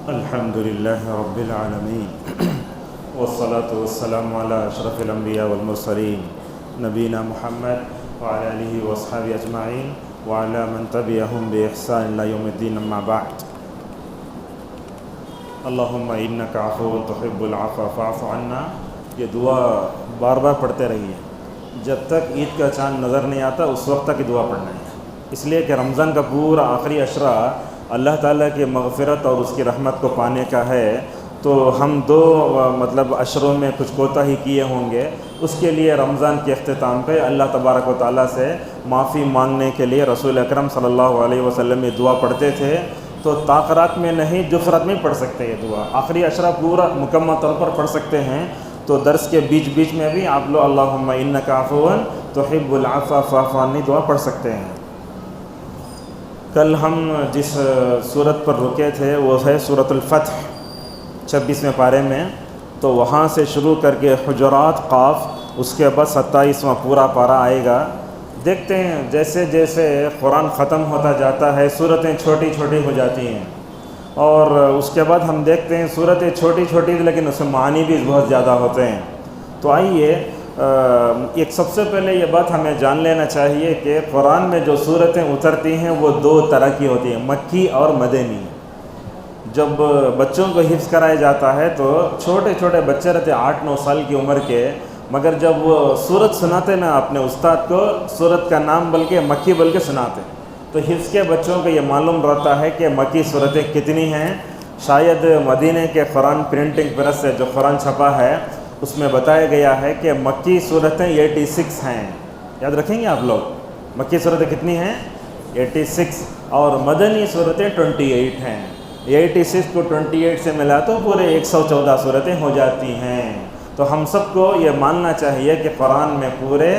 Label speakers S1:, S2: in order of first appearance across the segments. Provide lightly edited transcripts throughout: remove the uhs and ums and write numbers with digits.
S1: الحمد لله رب العالمين والصلاة والسلام على أشرف الأنبياء والمرسلين نبينا محمد وعلى آله وأصحابه أجمعين وعلى من تبعهم بإحسان إلى يوم الدين أما بعد اللهم إنك عفو تحب العفو فاعف عنا. یہ دعا بار بار پڑھتے رہیے جب تک عید کا چاند نظر نہیں آتا، اس وقت تک یہ دعا پڑھنا ہے. اس لیے کہ رمضان کا پورا آخری عشرہ اللہ تعالیٰ کی مغفرت اور اس کی رحمت کو پانے کا ہے. تو ہم دو عشروں میں کچھ کوتاہی کیے ہوں گے، اس کے لیے رمضان کے اختتام پہ اللہ تبارک و تعالیٰ سے معافی مانگنے کے لیے رسول اکرم صلی اللہ علیہ وسلم یہ دعا پڑھتے تھے. تو طاقرات میں نہیں، جفرات میں پڑھ سکتے یہ دعا. آخری عشرہ پورا مکمل طور پر پڑھ سکتے ہیں. تو درس کے بیچ میں بھی آپ لوگ اللہم انک عفو تحب العفو فاعف عنی دعا پڑھ سکتے ہیں. کل ہم جس سورت پر رکے تھے وہ ہے سورۃ الفتح 26ویں پارے میں. تو وہاں سے شروع کر کے حجرات قاف، اس کے بعد 27واں پورا پارہ آئے گا. دیکھتے ہیں جیسے جیسے قرآن ختم ہوتا جاتا ہے سورتیں چھوٹی چھوٹی ہو جاتی ہیں، اور اس کے بعد ہم دیکھتے ہیں صورتیں چھوٹی چھوٹی لیکن اس میں معنی بھی بہت زیادہ ہوتے ہیں. تو آئیے ایک سب سے پہلے یہ بات ہمیں جان لینا چاہیے کہ قرآن میں جو صورتیں اترتی ہیں وہ دو طرح کی ہوتی ہیں، مکی اور مدنی. جب بچوں کو حفظ کرایا جاتا ہے تو چھوٹے چھوٹے بچے رہتے 8-9 سال کی عمر کے، مگر جب وہ صورت سناتے نا اپنے استاد کو، صورت کا نام بلکہ مکی بلکہ سناتے، تو حفظ کے بچوں کو یہ معلوم رہتا ہے کہ مکی صورتیں کتنی ہیں. شاید مدینے کے قرآن پرنٹنگ پریس سے جو قرآن چھپا ہے اس میں بتایا گیا ہے کہ مکی صورتیں 86 ہیں. یاد رکھیں گے آپ لوگ، مکی صورتیں کتنی ہیں؟ 86. اور مدنی صورتیں 28 ہیں. 86 کو 28 سے ملا تو پورے 114 صورتیں ہو جاتی ہیں. تو ہم سب کو یہ ماننا چاہیے کہ قرآن میں پورے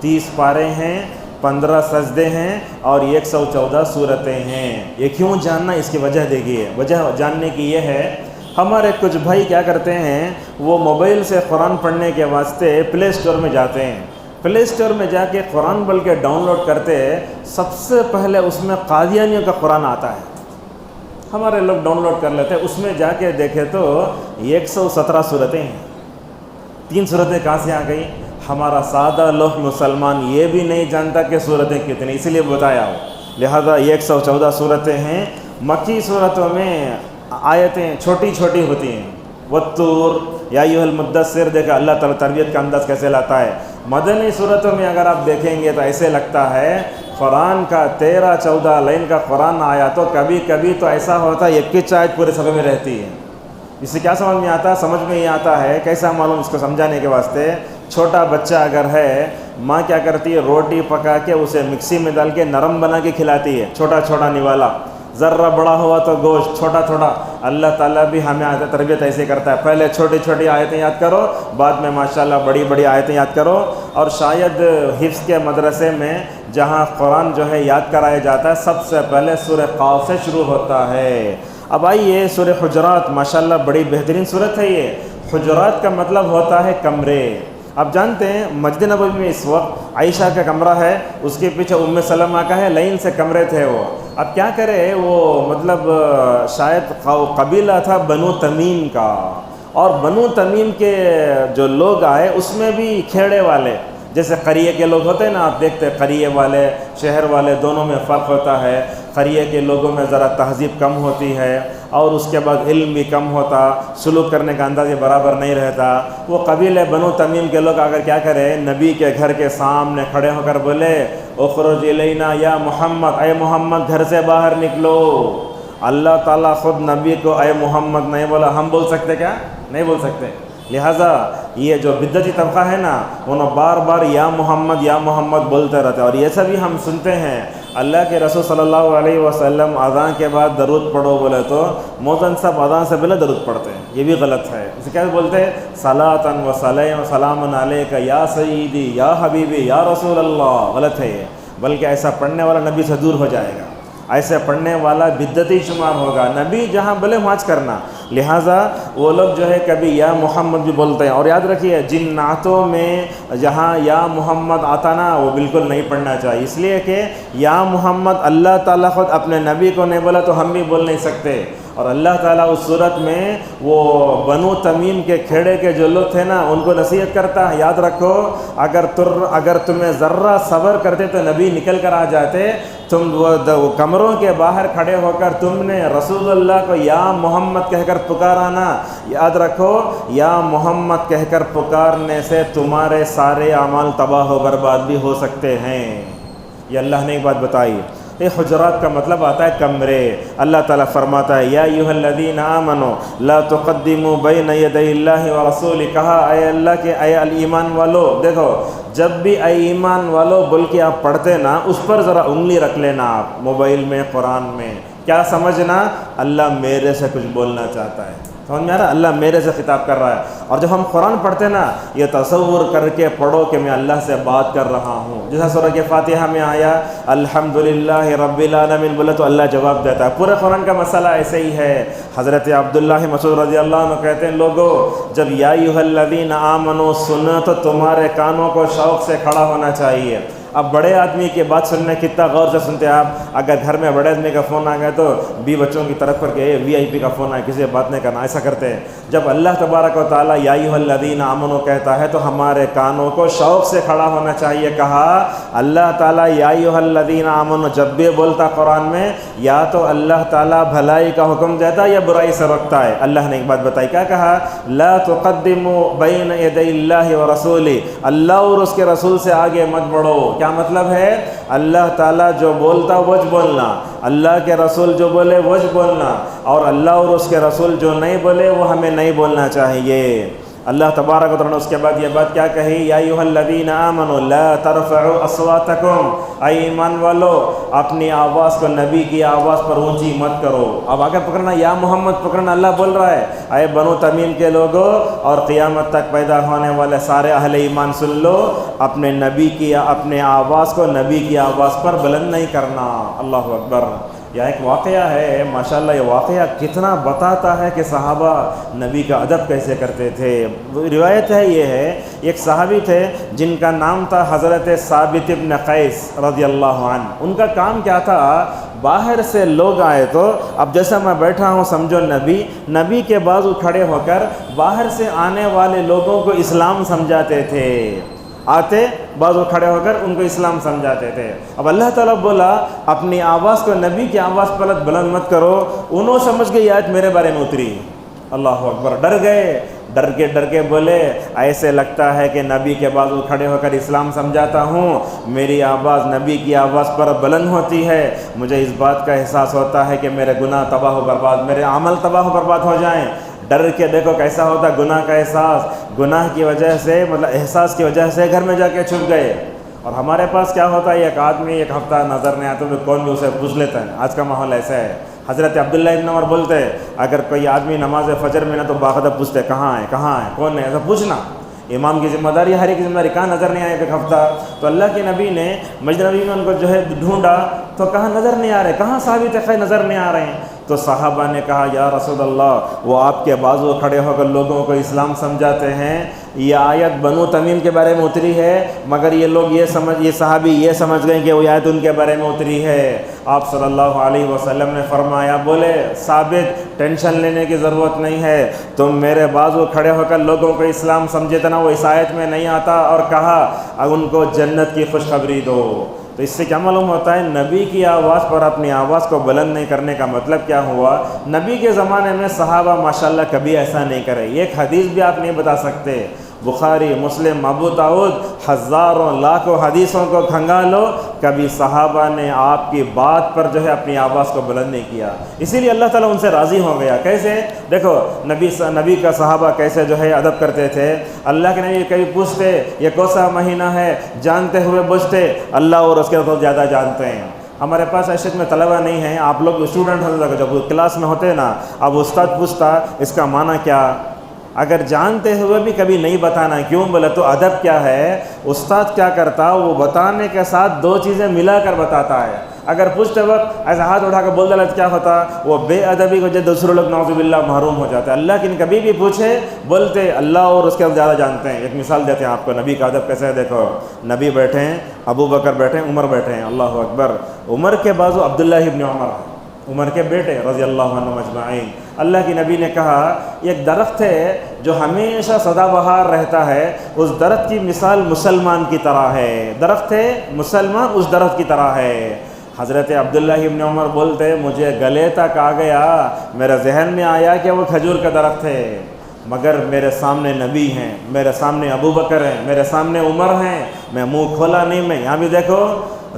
S1: 30 پارے ہیں، 15 سجدے ہیں اور 114 صورتیں ہیں. یہ کیوں جاننا، اس کی وجہ دیکھیے. وجہ جاننے کی یہ ہے، ہمارے کچھ بھائی کیا کرتے ہیں، وہ موبائل سے قرآن پڑھنے کے واسطے پلے اسٹور میں جاتے ہیں. پلے اسٹور میں جا کے قرآن بلکہ ڈاؤن لوڈ کرتے، سب سے پہلے اس میں قادیانیوں کا قرآن آتا ہے. ہمارے لوگ ڈاؤن لوڈ کر لیتے، اس میں جا کے دیکھے تو 117 صورتیں ہیں. 3 صورتیں کہاں سے آ گئی؟ ہمارا سادہ لوگ مسلمان یہ بھی نہیں جانتا کہ صورتیں کتنی، اسی لیے بتایا ہو. لہذا 114 صورتیں ہیں. مکی صورتوں میں آیتیں چھوٹی چھوٹی ہوتی ہیں. والطور، یا ایھا المدثر، دیکھا اللہ تعالیٰ تربیت کا انداز کیسے لاتا ہے. مدنی صورتوں میں اگر آپ دیکھیں گے تو ایسے لگتا ہے قرآن کا 13-14 لائن کا قرآن آیا تو کبھی کبھی تو ایسا ہوتا ہے 21 آیت پورے صفحے میں رہتی ہے. اس سے کیا سمجھ میں آتا ہے؟ سمجھ میں یہ آتا ہے کیسا معلوم، اس کو سمجھانے کے واسطے. چھوٹا بچہ اگر ہے، ماں کیا کرتی ہے، روٹی پکا کے اسے مکسی میں ڈال کے نرم بنا کے کھلاتی ہے، چھوٹا چھوٹا نوالا. ذرہ بڑا ہوا تو گوشت چھوٹا چھوٹا. اللہ تعالیٰ بھی ہمیں تربیت ایسے کرتا ہے، پہلے چھوٹی چھوٹی آیتیں یاد کرو، بعد میں ماشاءاللہ بڑی بڑی آیتیں یاد کرو. اور شاید حفظ کے مدرسے میں جہاں قرآن جو ہے یاد کرایا جاتا ہے، سب سے پہلے سورہ قاف سے شروع ہوتا ہے. اب آئیے سورہ حجرات، ماشاءاللہ بڑی بہترین صورت ہے یہ. حجرات کا مطلب ہوتا ہے کمرے. آپ جانتے ہیں مسجد نبوی میں اس وقت عائشہ کا کمرہ ہے، اس کے پیچھے ام سلمہ کا ہے، لائن سے کمرے تھے وہ. اب کیا کرے وہ، شاید قبیلہ تھا بنو تمیم کا، اور بنو تمیم کے جو لوگ آئے اس میں بھی کھیڑے والے، جیسے قریے کے لوگ ہوتے ہیں نا، آپ دیکھتے ہیں قریے والے شہر والے دونوں میں فرق ہوتا ہے. قریے کے لوگوں میں ذرا تہذیب کم ہوتی ہے، اور اس کے بعد علم بھی کم ہوتا، سلوک کرنے کا انداز برابر نہیں رہتا. وہ قبیلے بنو تمیم کے لوگ اگر کیا کرے، نبی کے گھر کے سامنے کھڑے ہو کر بولے اخرج الینا یا محمد، اے محمد گھر سے باہر نکلو. اللہ تعالیٰ خود نبی کو اے محمد نہیں بولا، ہم بول سکتے کیا؟ نہیں بول سکتے. لہٰذا یہ جو بدعتی طبقہ ہے نا، انہوں بار بار یا محمد بولتے رہتے. اور یہ سب بھی ہم سنتے ہیں، اللہ کے رسول صلی اللہ علیہ وسلم اذان کے بعد درود پڑھو بولے تو مؤذن صاحب اذان سے پہلے درود پڑھتے ہیں. یہ بھی غلط ہے. اسے کیا بولتے ہیں؟ صلاۃً و سلام علیک یا سیدی یا حبیبی یا رسول اللہ. غلط ہے یہ، بلکہ ایسا پڑھنے والا نبی سے دور ہو جائے گا، ایسے پڑھنے والا بدعتی شمار ہوگا. نبی جہاں بولے وہاں کرنا. لہٰذا وہ لوگ جو ہے کبھی یا محمد بھی بولتے ہیں. اور یاد رکھیے جن نعتوں میں جہاں یا محمد آتا نا، وہ بالکل نہیں پڑھنا چاہیے، اس لیے کہ یا محمد اللہ تعالیٰ خود اپنے نبی کو نہیں بولا تو ہم بھی بول نہیں سکتے. اور اللہ تعالیٰ اس صورت میں وہ بنو تمیم کے کھیڑے کے جو لوگ تھے نا ان کو نصیحت کرتا ہے، یاد رکھو اگر تمہیں ذرہ صبر کرتے تو نبی نکل کر آ جاتے، تم وہ کمروں کے باہر کھڑے ہو کر تم نے رسول اللہ کو یا محمد کہہ کر پکارا نا، یاد رکھو یا محمد کہہ کر پکارنے سے تمہارے سارے اعمال تباہ و برباد بھی ہو سکتے ہیں۔ یہ اللہ نے ایک بات بتائی۔ یہ حجرات کا مطلب آتا ہے کمرے۔ اللہ تعالیٰ فرماتا ہے یا ایھا الذین آمنوا لا تقدموا بین یدی اللہ ورسولہ، کہا اے اللہ کے اے ایمان والو، دیکھو جب بھی اے ایمان والو بول کے آپ پڑھتے نا اس پر ذرا انگلی رکھ لینا، آپ موبائل میں قرآن میں کیا سمجھنا اللہ میرے سے کچھ بولنا چاہتا ہے، سمجھ میں آ رہا ہے؟ اللہ میرے سے خطاب کر رہا ہے۔ اور جب ہم قرآن پڑھتے نا یہ تصور کر کے پڑھو کہ میں اللہ سے بات کر رہا ہوں، جیسا سورہ فاتحہ میں آیا الحمدللہ رب العالمین بولے تو اللہ جواب دیتا ہے۔ پورے قرآن کا مسئلہ ایسے ہی ہے۔ حضرت عبداللہ مسعود رضی اللہ عنہ کہتے ہیں لوگوں جب یا ایھا الذین آمنوا سنا تو تمہارے کانوں کو شوق سے کھڑا ہونا چاہیے۔ اب بڑے آدمی کی بات سننے کتنا غور سے سنتے ہیں آپ؟ اگر گھر میں بڑے آدمی کا فون آ گیا تو بچوں کی طرف کر کے وی آئی پی کا فون آیا کسی سے بات نہیں کرنا، ایسا کرتے ہیں۔ جب اللہ تبارک و تعالیٰ یا ایھا الذین آمنوا کہتا ہے تو ہمارے کانوں کو شوق سے کھڑا ہونا چاہیے۔ کہا اللہ تعالیٰ یا ایھا الذین آمنوا جب بھی بولتا قرآن میں یا تو اللہ تعالیٰ بھلائی کا حکم دیتا یا برائی سے روکتا ہے۔ اللہ نے ایک بات بتائی، کیا کہا؟ لا تقدموا بین یدی اللہ ورسولہ، اللہ اور اس کے رسول سے آگے مت بڑھو۔ کیا مطلب ہے؟ اللہ تعالیٰ جو بولتا وج بولنا، اللہ کے رسول جو بولے وج بولنا، اور اللہ اور اس کے رسول جو نہیں بولے وہ ہمیں نہیں بولنا چاہیے۔ اللہ تبارک و تعالیٰ نے اس کے بعد یہ بات کیا کہی؟ یا ایھا الذین آمنوا لا ترفعوا اصواتکم، اے ایمان والو اپنی آواز کو نبی کی آواز پر اونچی مت کرو۔ اب آگے پکڑنا یا محمد پکڑنا، اللہ بول رہا ہے اے بنو تمیم کے لوگوں اور قیامت تک پیدا ہونے والے سارے اہل ایمان سن لو، اپنے نبی کی اپنے آواز کو نبی کی آواز پر بلند نہیں کرنا۔ اللہ اکبر۔ یہ ایک واقعہ ہے ماشاءاللہ، یہ واقعہ کتنا بتاتا ہے کہ صحابہ نبی کا ادب کیسے کرتے تھے۔ روایت ہے یہ ہے ایک صحابی تھے جن کا نام تھا حضرت ثابت بن قیس رضی اللہ عنہ۔ ان کا کام کیا تھا؟ باہر سے لوگ آئے تو اب جیسا میں بیٹھا ہوں سمجھو نبی کے بازو کھڑے ہو کر باہر سے آنے والے لوگوں کو اسلام سمجھاتے تھے، آتے بازو کھڑے ہو کر ان کو اسلام سمجھاتے تھے۔ اب اللہ تعالیٰ بولا اپنی آواز کو نبی کی آواز پر بلند مت کرو، انہوں سمجھ گئے آیت میرے بارے میں اتری۔ اللہ اکبر، ڈر گئے، ڈر کے بولے ایسے لگتا ہے کہ نبی کے بازو کھڑے ہو کر اسلام سمجھاتا ہوں، میری آواز نبی کی آواز پر بلند ہوتی ہے، مجھے اس بات کا احساس ہوتا ہے کہ میرے گناہ تباہ و برباد، میرے عمل تباہ و برباد ہو جائیں۔ ڈر کے دیکھو کیسا ہوتا گناہ کا احساس، گناہ کی وجہ سے مطلب احساس کی وجہ سے گھر میں جا کے چھپ گئے۔ اور ہمارے پاس کیا ہوتا ہے ایک آدمی ایک ہفتہ نظر نہیں آتا تو کون بھی اسے پوچھ لیتا ہے۔ آج کا ماحول ایسا ہے۔ حضرت عبداللہ ابن عمر بولتے ہیں اگر کوئی آدمی نماز فجر میں نہ تو باقاعدہ پوچھتے کہاں ہے کون ہے، ایسا پوچھنا امام کی ذمہ داری، ہر ایک ذمہ داری۔ کہاں نظر نہیں آئے ایک ہفتہ، تو اللہ کے نبی نے مسجد نبی میں ان کو جو ہے ڈھونڈا تو کہاں نظر نہیں آ رہے، کہاں ثابت ہے نظر نہیں آ رہے ہیں۔ تو صحابہ نے کہا یا رسول اللہ وہ آپ کے بازو کھڑے ہو کر لوگوں کو اسلام سمجھاتے ہیں، یہ آیت بنو تمیم کے بارے میں اتری ہے، مگر یہ لوگ یہ صحابی یہ سمجھ گئے کہ وہ آیت ان کے بارے میں اتری ہے۔ آپ صلی اللہ علیہ وسلم نے فرمایا بولے ثابت ٹینشن لینے کی ضرورت نہیں ہے، تم میرے بازو کھڑے ہو کر لوگوں کو اسلام سمجھے نا وہ اس آیت میں نہیں آتا، اور کہا ان کو جنت کی خوشخبری دو۔ تو اس سے کیا معلوم ہوتا ہے نبی کی آواز پر اپنی آواز کو بلند نہیں کرنے کا مطلب کیا ہوا؟ نبی کے زمانے میں صحابہ ماشاءاللہ کبھی ایسا نہیں کرے۔ ایک حدیث بھی آپ نہیں بتا سکتے، بخاری مسلم ابو داؤد ہزاروں لاکھوں حدیثوں کو کھنگالو، کبھی صحابہ نے آپ کی بات پر جو ہے اپنی آواز کو بلند نہیں کیا۔ اسی لیے اللہ تعالیٰ ان سے راضی ہو گیا۔ کیسے؟ دیکھو نبی کا صحابہ کیسے جو ہے ادب کرتے تھے۔ اللہ کے نبی کبھی پوچھتے یہ کون سا مہینہ ہے، جانتے ہوئے بوجھتے، اللہ اور اس کے رسول زیادہ جانتے ہیں۔ ہمارے پاس ایسے میں طلبہ نہیں ہیں، آپ لوگ اسٹوڈنٹ ہوتے جب کلاس میں ہوتے نا، اب استاد پوچھتا اس کا معنی کیا، اگر جانتے ہوئے بھی کبھی نہیں بتانا، کیوں بولے تو ادب کیا ہے؟ استاد کیا کرتا وہ بتانے کے ساتھ دو چیزیں ملا کر بتاتا ہے۔ اگر پوچھتے وقت ایسا ہاتھ اٹھا کر بول دیتا تو کیا ہوتا؟ وہ بے ادبی کو جو دوسرے لوگ نعوذ باللہ محروم ہو جاتے ہیں۔ اللہ کی کبھی بھی پوچھے بولتے اللہ اور اس کے زیادہ جانتے ہیں۔ ایک مثال دیتے ہیں آپ کو نبی کا ادب کیسے ہے۔ دیکھو نبی بیٹھے ہیں، ابو بکر بیٹھے ہیں، عمر بیٹھے ہیں، اللہ اکبر۔ عمر کے بازو عبداللہ ابن عمر، عمر کے بیٹے رضی اللہ عنہم اجمعین۔ اللہ کی نبی نے کہا ایک درخت ہے جو ہمیشہ سدا بہار رہتا ہے، اس درخت کی مثال مسلمان کی طرح ہے، درخت ہے مسلمان اس درخت کی طرح ہے۔ حضرت عبداللہ ابن عمر بولتے مجھے گلے تک آ گیا، میرے ذہن میں آیا کہ وہ کھجور کا درخت ہے، مگر میرے سامنے نبی ہیں، میرے سامنے ابو بکر ہیں، میرے سامنے عمر ہیں، میں منہ کھولا نہیں۔ میں یہاں بھی دیکھو،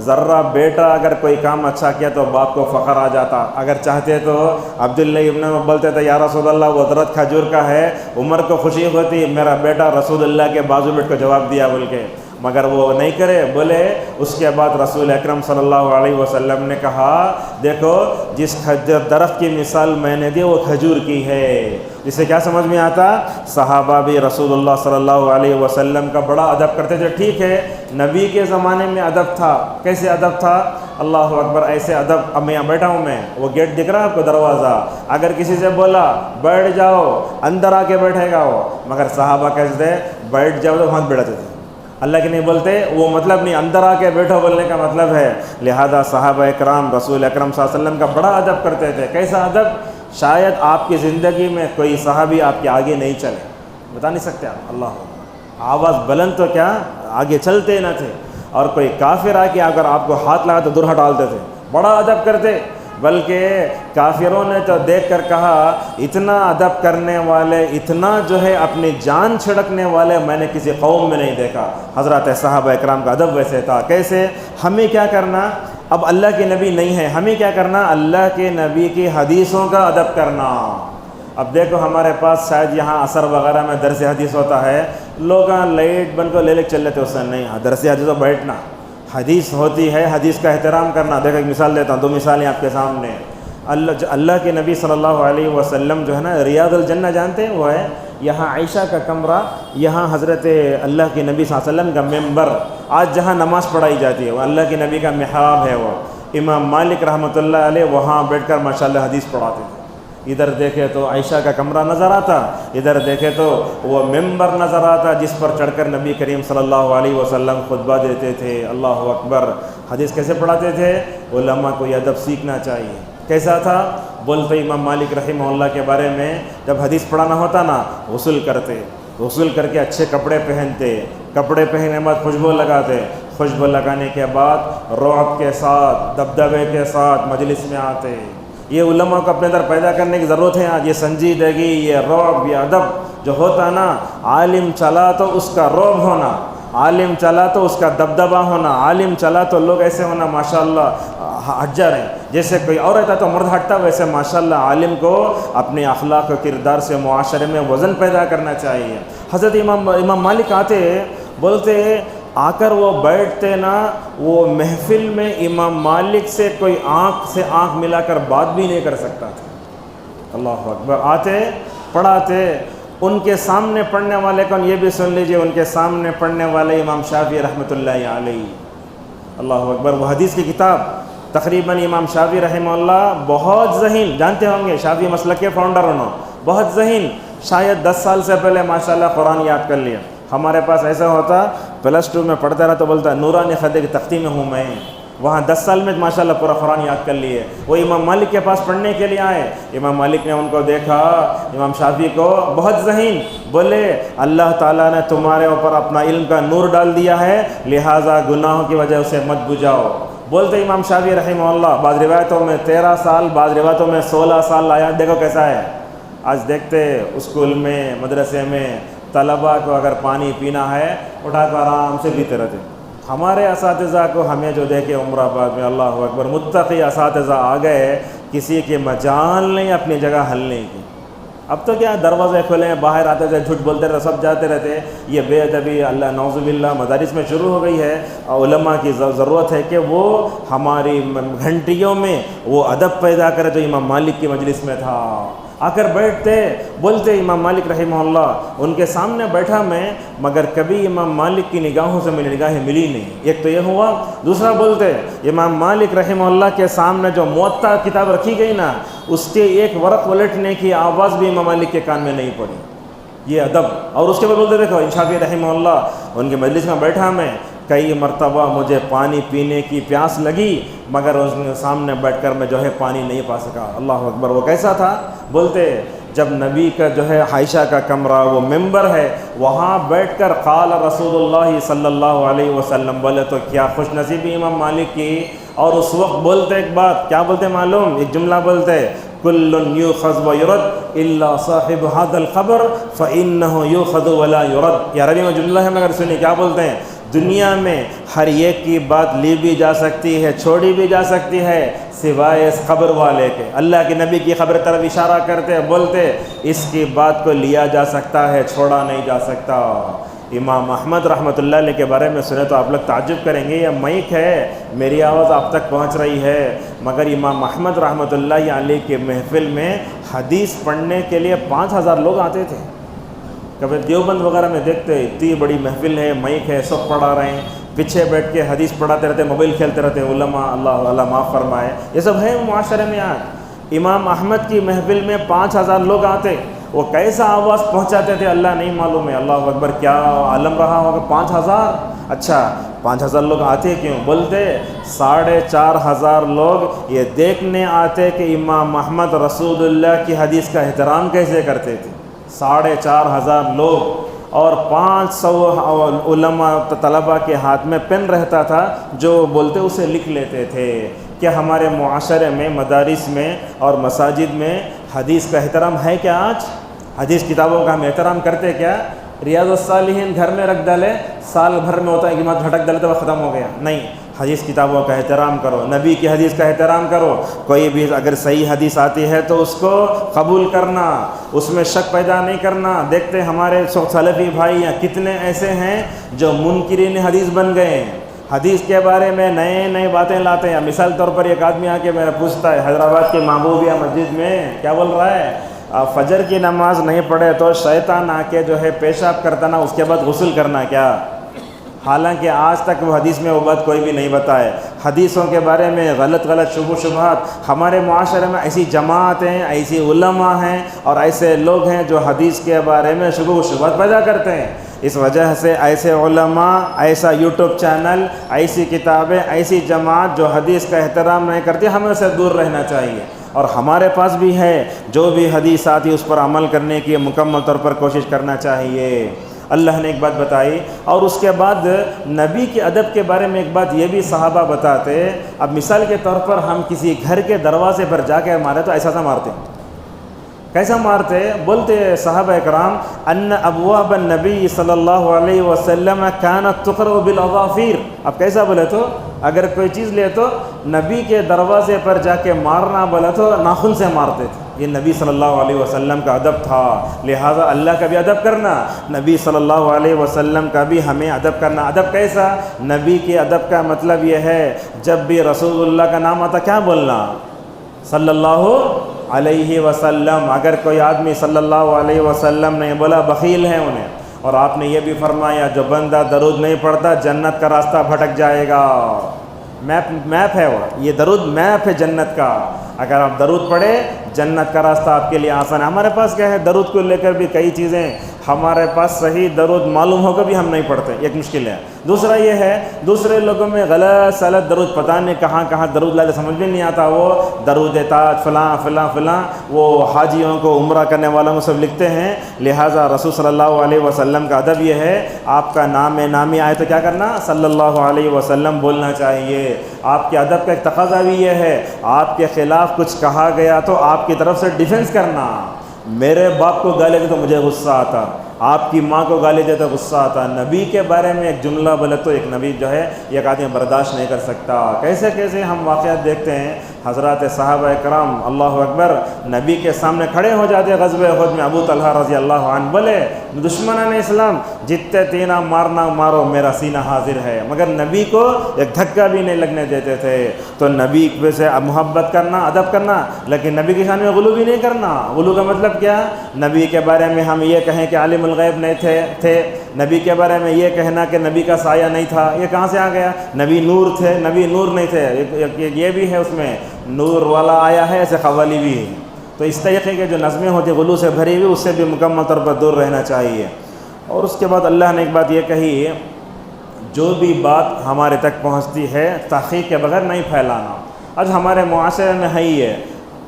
S1: ذرہ بیٹا اگر کوئی کام اچھا کیا تو باپ کو فخر آ جاتا، اگر چاہتے تو عبداللہ ابن عمر بولتے تھے یا رسول اللہ وہ درخت کھجور کا ہے، عمر کو خوشی ہوتی میرا بیٹا رسول اللہ کے بازو بیٹھ کو جواب دیا بول کے، مگر وہ نہیں کرے۔ بولے اس کے بعد رسول اکرم صلی اللہ علیہ وسلم نے کہا دیکھو جس درخت کی مثال میں نے دی وہ کھجور کی ہے۔ اس سے کیا سمجھ میں آتا؟ صحابہ بھی رسول اللہ صلی اللہ علیہ وسلم کا بڑا ادب کرتے تھے۔ ٹھیک ہے نبی کے زمانے میں ادب تھا، کیسے ادب تھا؟ اللہ اکبر، ایسے ادب۔ اب میں یہاں بیٹھا ہوں، میں وہ گیٹ دکھ رہا ہے آپ کو دروازہ، اگر کسی سے بولا بیٹھ جاؤ اندر آ کے بیٹھے گا وہ، مگر صحابہ کہتے تھے بیٹھ جاؤ تو وہاں بیٹھتے تھے۔ اللہ کے نہیں بولتے وہ مطلب نہیں، اندر آ کے بیٹھو بولنے کا مطلب ہے۔ لہذا صحابہ اکرام رسول اکرم صلی اللہ علیہ وسلم کا بڑا ادب کرتے تھے۔ کیسا ادب؟ شاید آپ کی زندگی میں کوئی صحابی آپ کے آگے نہیں چلے، بتا نہیں سکتے آپ، اللہ آواز بلند تو کیا آگے چلتے نہ تھے، اور کوئی کافر آ کے اگر آپ کو ہاتھ لگا تو دور ہٹا ڈالتے تھے، بڑا ادب کرتے۔ بلکہ کافروں نے تو دیکھ کر کہا اتنا ادب کرنے والے، اتنا جو ہے اپنی جان چھڑکنے والے میں نے کسی قوم میں نہیں دیکھا۔ حضرات صحابہ اکرام کا ادب ویسے تھا۔ کیسے؟ ہمیں کیا کرنا؟ اب اللہ کے نبی نہیں ہے، ہمیں کیا کرنا؟ اللہ کے نبی کی حدیثوں کا ادب کرنا۔ اب دیکھو ہمارے پاس شاید یہاں عصر وغیرہ میں درس حدیث ہوتا ہے، لوگ لائٹ بن کو لے چل لیتے، اس سے نہیں، درس حدیث تو بیٹھنا، حدیث ہوتی ہے، حدیث کا احترام کرنا۔ دیکھو ایک مثال دیتا ہوں، دو مثالیں آپ کے سامنے۔ اللہ کے نبی صلی اللہ علیہ وسلم جو ہے نا ریاض الجنہ جانتے ہیں وہ ہے، یہاں عائشہ کا کمرہ، یہاں حضرت اللہ کے نبی صلی اللہ علیہ وسلم کا ممبر، آج جہاں نماز پڑھائی جاتی ہے وہ اللہ کے نبی کا محراب ہے، وہ امام مالک رحمۃ اللہ علیہ وہاں بیٹھ کر ماشاءاللہ حدیث پڑھاتے تھے۔ ادھر دیکھے تو عائشہ کا کمرہ نظر آتا، ادھر دیکھے تو وہ ممبر نظر آتا جس پر چڑھ کر نبی کریم صلی اللہ علیہ وسلم خطبہ دیتے تھے۔ اللہ اکبر! حدیث کیسے پڑھاتے تھے؟ علماء کو یہ ادب سیکھنا چاہیے۔ کیسا تھا؟ بولتے امام مالک رحمہ اللہ کے بارے میں جب حدیث پڑھانا ہوتا نا غسل کرتے، غسل کر کے اچھے کپڑے پہنتے، کپڑے پہننے کے بعد خوشبو لگاتے، خوشبو لگانے کے بعد رعب کے ساتھ دبدبے کے ساتھ مجلس میں آتے۔ یہ علماء کو اپنے اندر پیدا کرنے کی ضرورت ہے آج۔ یہ سنجیدگی، یہ رعب، یہ ادب جو ہوتا نا، عالم چلا تو اس کا رعب ہونا، عالم چلا تو اس کا دبدبہ ہونا، عالم چلا تو لوگ ایسے ہونا ماشاءاللہ ہٹ جا رہے ہیں، جیسے کوئی اور رہتا تو مرد ہٹتا، ویسے ماشاءاللہ عالم کو اپنے اخلاق و کردار سے معاشرے میں وزن پیدا کرنا چاہیے۔ حضرت امام مالک آتے، بولتے آ کر وہ بیٹھتے نا، وہ محفل میں امام مالک سے کوئی آنکھ سے آنکھ ملا کر بات بھی نہیں کر سکتا تھا۔ اللہ اکبر! آتے پڑھاتے، ان کے سامنے پڑھنے والے کون؟ یہ بھی سن لیجئے، ان کے سامنے پڑھنے والے امام شافعی رحمۃ اللہ علیہ۔ اللہ اکبر! وہ حدیث کی کتاب تقریباً امام شافعی رحمہ اللہ بہت ذہین، جانتے ہوں گے شافعی مسلک کے فاؤنڈر انہوں، بہت ذہین، شاید 10 سال سے پہلے ماشاءاللہ قرآن یاد کر لیا۔ ہمارے پاس ایسا ہوتا +2 میں پڑھتا رہا تو بولتا نورانی خدے کی تختی میں ہوں میں، وہاں 10 سال میں ماشاءاللہ پورا قرآن یاد کر لیے۔ وہ امام مالک کے پاس پڑھنے کے لیے آئے، امام مالک نے ان کو دیکھا، امام شافعی کو، بہت ذہین، بولے اللہ تعالیٰ نے تمہارے اوپر اپنا علم کا نور ڈال دیا ہے، لہٰذا گناہوں کی وجہ سے مت بجھاؤ۔ بولتے امام شافعی رحمہ اللہ، بعض روایتوں میں 13 سال، بعض روایتوں میں 16 سال آیا۔ دیکھو کیسا ہے آج، دیکھتے اسکول میں مدرسے میں طلباء کو اگر پانی پینا ہے اٹھا کر آرام سے پیتے رہتے۔ ہمارے اساتذہ کو ہمیں جو دیکھے عمر آباد میں، اللہ اکبر، متقی اساتذہ آ گئے، کسی کے مجال نہیں اپنی جگہ ہلنے کی۔ اب تو کیا دروازے کھلے ہیں، باہر آتے تھے، جھوٹ بولتے رہتے، سب جاتے رہتے۔ یہ بے ادبی اللہ نعوذ باللہ مدارس میں شروع ہو گئی ہے۔ علماء کی ضرورت ہے کہ وہ ہماری گھنٹیوں میں وہ ادب پیدا کرے جو امام مالک کی مجلس میں تھا۔ آ کر بیٹھتے، بولتے امام مالک رحمہ اللہ، ان کے سامنے بیٹھا میں، مگر کبھی امام مالک کی نگاہوں سے میری نگاہیں ملی نہیں۔ ایک تو یہ ہوا، دوسرا بولتے امام مالک رحمہ اللہ کے سامنے جو موطا کتاب رکھی گئی نا، اس کے ایک ورق الٹنے کی آواز بھی امام مالک کے کان میں نہیں پڑی۔ یہ ادب۔ اور اس کے بعد بولتے دیکھو شافعی رحمہ اللہ، ان کے مجلس میں بیٹھا میں، کئی مرتبہ مجھے پانی پینے کی پیاس لگی مگر اس کے سامنے بیٹھ کر میں جو ہے پانی نہیں پا سکا۔ اللہ اکبر۔ وہ کیسا تھا؟ بولتے جب نبی کا جو ہے عائشہ کا کمرہ وہ ممبر ہے، وہاں بیٹھ کر قال رسول اللہ صلی اللہ علیہ وسلم بولے تو کیا خوش نصیبی امام مالک کی۔ اور اس وقت بولتے ایک بات، کیا بولتے معلوم؟ ایک جملہ بولتے کل یؤخذ ویرد الا صاحب هذا القبر فانه یؤخذ ولا یرد۔ یہ عربی میں جملہ ہے مگر سنی کیا بولتے ہیں، دنیا میں ہر ایک کی بات لی بھی جا سکتی ہے چھوڑی بھی جا سکتی ہے سوائے اس قبر والے کے۔ اللہ کے نبی کی قبر طرف اشارہ کرتے بولتے اس کی بات کو لیا جا سکتا ہے چھوڑا نہیں جا سکتا۔ امام احمد رحمۃ اللہ علیہ کے بارے میں سنے تو آپ لوگ تعجب کریں گے، یہ مائک ہے میری آواز آپ تک پہنچ رہی ہے، مگر امام احمد رحمۃ اللہ علیہ کے محفل میں حدیث پڑھنے کے لیے 5000 لوگ آتے تھے۔ کبھی دیوبند وغیرہ میں دیکھتے اتنی بڑی محفل ہے، مائک ہے، سب پڑھا رہے ہیں، پیچھے بیٹھ کے حدیث پڑھاتے رہتے، موبائل کھیلتے رہتے علماء، اللہ معاف فرمائے، یہ سب ہے معاشرے میں آج۔ امام احمد کی محفل میں 5000 لوگ آتے، وہ کیسا آواز پہنچاتے تھے اللہ نہیں معلوم ہے۔ اللہ اکبر، کیا عالم رہا ہوگا 5000۔ اچھا 5000 لوگ آتے کیوں؟ بولتے 4500 لوگ یہ دیکھنے آتے کہ امام احمد رسول اللہ کی حدیث کا احترام کیسے کرتے تھے۔ 4500 لوگ اور 500 علماء طلباء کے ہاتھ میں پین رہتا تھا، جو بولتے اسے لکھ لیتے تھے۔ کہ ہمارے معاشرے میں، مدارس میں اور مساجد میں حدیث کا احترام ہے کیا؟ آج حدیث کتابوں کا ہم احترام کرتے کیا؟ ریاض الصالحین گھر میں رکھ ڈالے، سال بھر میں ہوتا ہے کہ مت بھٹک ڈالے تو وہ ختم ہو گیا، نہیں، حدیث کتابوں کا احترام کرو، نبی کی حدیث کا احترام کرو۔ کوئی بھی اگر صحیح حدیث آتی ہے تو اس کو قبول کرنا، اس میں شک پیدا نہیں کرنا۔ دیکھتے ہمارے سلفی بھائی کتنے ایسے ہیں جو منکرین حدیث بن گئے ہیں، حدیث کے بارے میں نئے نئے باتیں لاتے ہیں۔ مثال طور پر ایک آدمی آ کے میرا پوچھتا ہے حیدرآباد کے محبوبیہ مسجد میں، کیا بول رہا ہے، فجر کی نماز نہیں پڑھے تو شیطان آ کے جو ہے پیشاب کرتا نا، اس کے بعد غسل کرنا کیا؟ حالانکہ آج تک وہ حدیث میں وہ بات کوئی بھی نہیں بتائے۔ حدیثوں کے بارے میں غلط شبہات ہمارے معاشرے میں ایسی جماعتیں ہیں، ایسی علماء ہیں اور ایسے لوگ ہیں جو حدیث کے بارے میں شبہات پیدا کرتے ہیں۔ اس وجہ سے ایسے علماء، ایسا یوٹیوب چینل، ایسی کتابیں، ایسی جماعت جو حدیث کا احترام نہیں کرتی، ہمیں سے دور رہنا چاہیے۔ اور ہمارے پاس بھی ہے، جو بھی حدیث آتی اس پر عمل کرنے کی مکمل طور پر کوشش کرنا چاہیے۔ اللہ نے ایک بات بتائی، اور اس کے بعد نبی کے ادب کے بارے میں ایک بات یہ بھی صحابہ بتاتے۔ اب مثال کے طور پر ہم کسی گھر کے دروازے پر جا کے مارے تو ایسا سا مارتے، کیسا مارتے؟ بولتے صحابہ اکرام ان ابواب النبی صلی اللہ علیہ وسلم کانت تقرأ بالاظافیر۔ اب کیسا بولے تو اگر کوئی چیز لے تو نبی کے دروازے پر جا کے مارنا بولے تو ناخن سے مارتے تھے۔ یہ نبی صلی اللہ علیہ وسلم کا ادب تھا، لہٰذا اللہ کا بھی ادب کرنا، نبی صلی اللہ علیہ وسلم کا بھی ہمیں ادب کرنا۔ ادب کیسا؟ نبی کے ادب کا مطلب یہ ہے جب بھی رسول اللہ کا نام آتا کیا بولنا؟ صلی اللہ علیہ وسلم۔ اگر کوئی آدمی صلی اللہ علیہ وسلم نے بولا بخیل ہے انہیں۔ اور آپ نے یہ بھی فرمایا جو بندہ درود نہیں پڑھتا جنت کا راستہ بھٹک جائے گا۔ میپ ہے وہ، یہ درود میپ ہے جنت کا۔ اگر آپ درود پڑھے جنت کا راستہ آپ کے لیے آسان ہے۔ ہمارے پاس کیا ہے، درود کو لے کر بھی کئی چیزیں، ہمارے پاس صحیح درود معلوم ہو کر بھی ہم نہیں پڑھتے، ایک مشکل ہے۔ دوسرا یہ ہے دوسرے لوگوں میں غلط سلط درود، پتہ نہیں کہاں کہاں درود لاتے، سمجھ بھی نہیں آتا۔ وہ درود تاج فلاں فلاں فلاں، وہ حاجیوں کو عمرہ کرنے والوں کو سب لکھتے ہیں۔ لہٰذا رسول صلی اللہ علیہ وسلم کا ادب یہ ہے، آپ کا نام نامی آئے تو کیا کرنا؟ صلی اللہ علیہ وسلم بولنا چاہیے۔ آپ کے ادب کا ایک تقاضا بھی یہ ہے، آپ کے خلاف کچھ کہا گیا تو آپ کی طرف سے ڈیفنس کرنا۔ میرے باپ کو گالی دے تو مجھے غصہ آتا، آپ کی ماں کو گالی دے تو غصہ آتا، نبی کے بارے میں ایک جملہ بولے تو ایک نبی جو ہے ایک آدمی برداشت نہیں کر سکتا۔ کیسے کیسے ہم واقعات دیکھتے ہیں، حضرات صحابہ کرام اللہ اکبر نبی کے سامنے کھڑے ہو جاتے غزوہ احد میں۔ ابو طلحہ رضی اللہ عنہ بولے دشمنان اسلام جتنے تینا مارنا مارو، میرا سینہ حاضر ہے، مگر نبی کو ایک دھکا بھی نہیں لگنے دیتے تھے۔ تو نبی سے محبت کرنا، ادب کرنا، لیکن نبی کی شان میں غلو بھی نہیں کرنا۔ غلو کا مطلب کیا؟ نبی کے بارے میں ہم یہ کہیں کہ عالم الغیب نہیں تھے، نبی کے بارے میں یہ کہنا کہ نبی کا سایہ نہیں تھا، یہ کہاں سے آ گیا؟ نبی نور تھے، نبی نور نہیں تھے، یہ بھی ہے اس میں نور والا آیا ہے، ایسے قوالی بھی ہے۔ تو اس طریقے کے جو نظمیں ہوتی غلو سے بھری ہوئی، اس سے بھی مکمل طور پر دور رہنا چاہیے۔ اور اس کے بعد اللہ نے ایک بات یہ کہی جو بھی بات ہمارے تک پہنچتی ہے تحقیق کے بغیر نہیں پھیلانا۔ آج ہمارے معاشرے میں ہے ہی ہے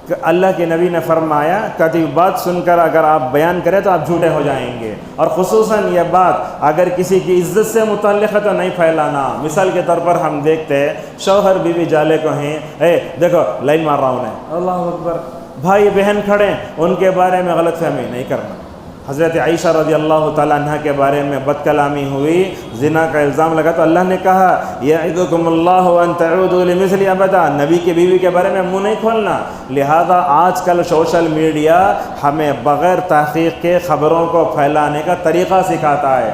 S1: کہ اللہ کے نبی نے فرمایا کبھی بات سن کر اگر آپ بیان کریں تو آپ جھوٹے ہو جائیں گے، اور خصوصاً یہ بات اگر کسی کی عزت سے متعلق ہے تو نہیں پھیلانا۔ مثال کے طور پر ہم دیکھتے ہیں شوہر بیوی جالے کو ہیں، دیکھو لائن مار رہا ہوں نے، اللہ اکبر، بھائی بہن کھڑے ان کے بارے میں غلط فہمی نہیں کرنا۔ حضرت عائشہ رضی اللہ تعالیٰ عنہ کے بارے میں بد کلامی ہوئی، زنا کا الزام لگا تو اللہ نے کہا یعظکم اللہ ان تعودوا لمثل ابدا، نبی کی بیوی کے بارے میں منہ نہیں کھولنا۔ لہذا آج کل سوشل میڈیا ہمیں بغیر تحقیق کے خبروں کو پھیلانے کا طریقہ سکھاتا ہے۔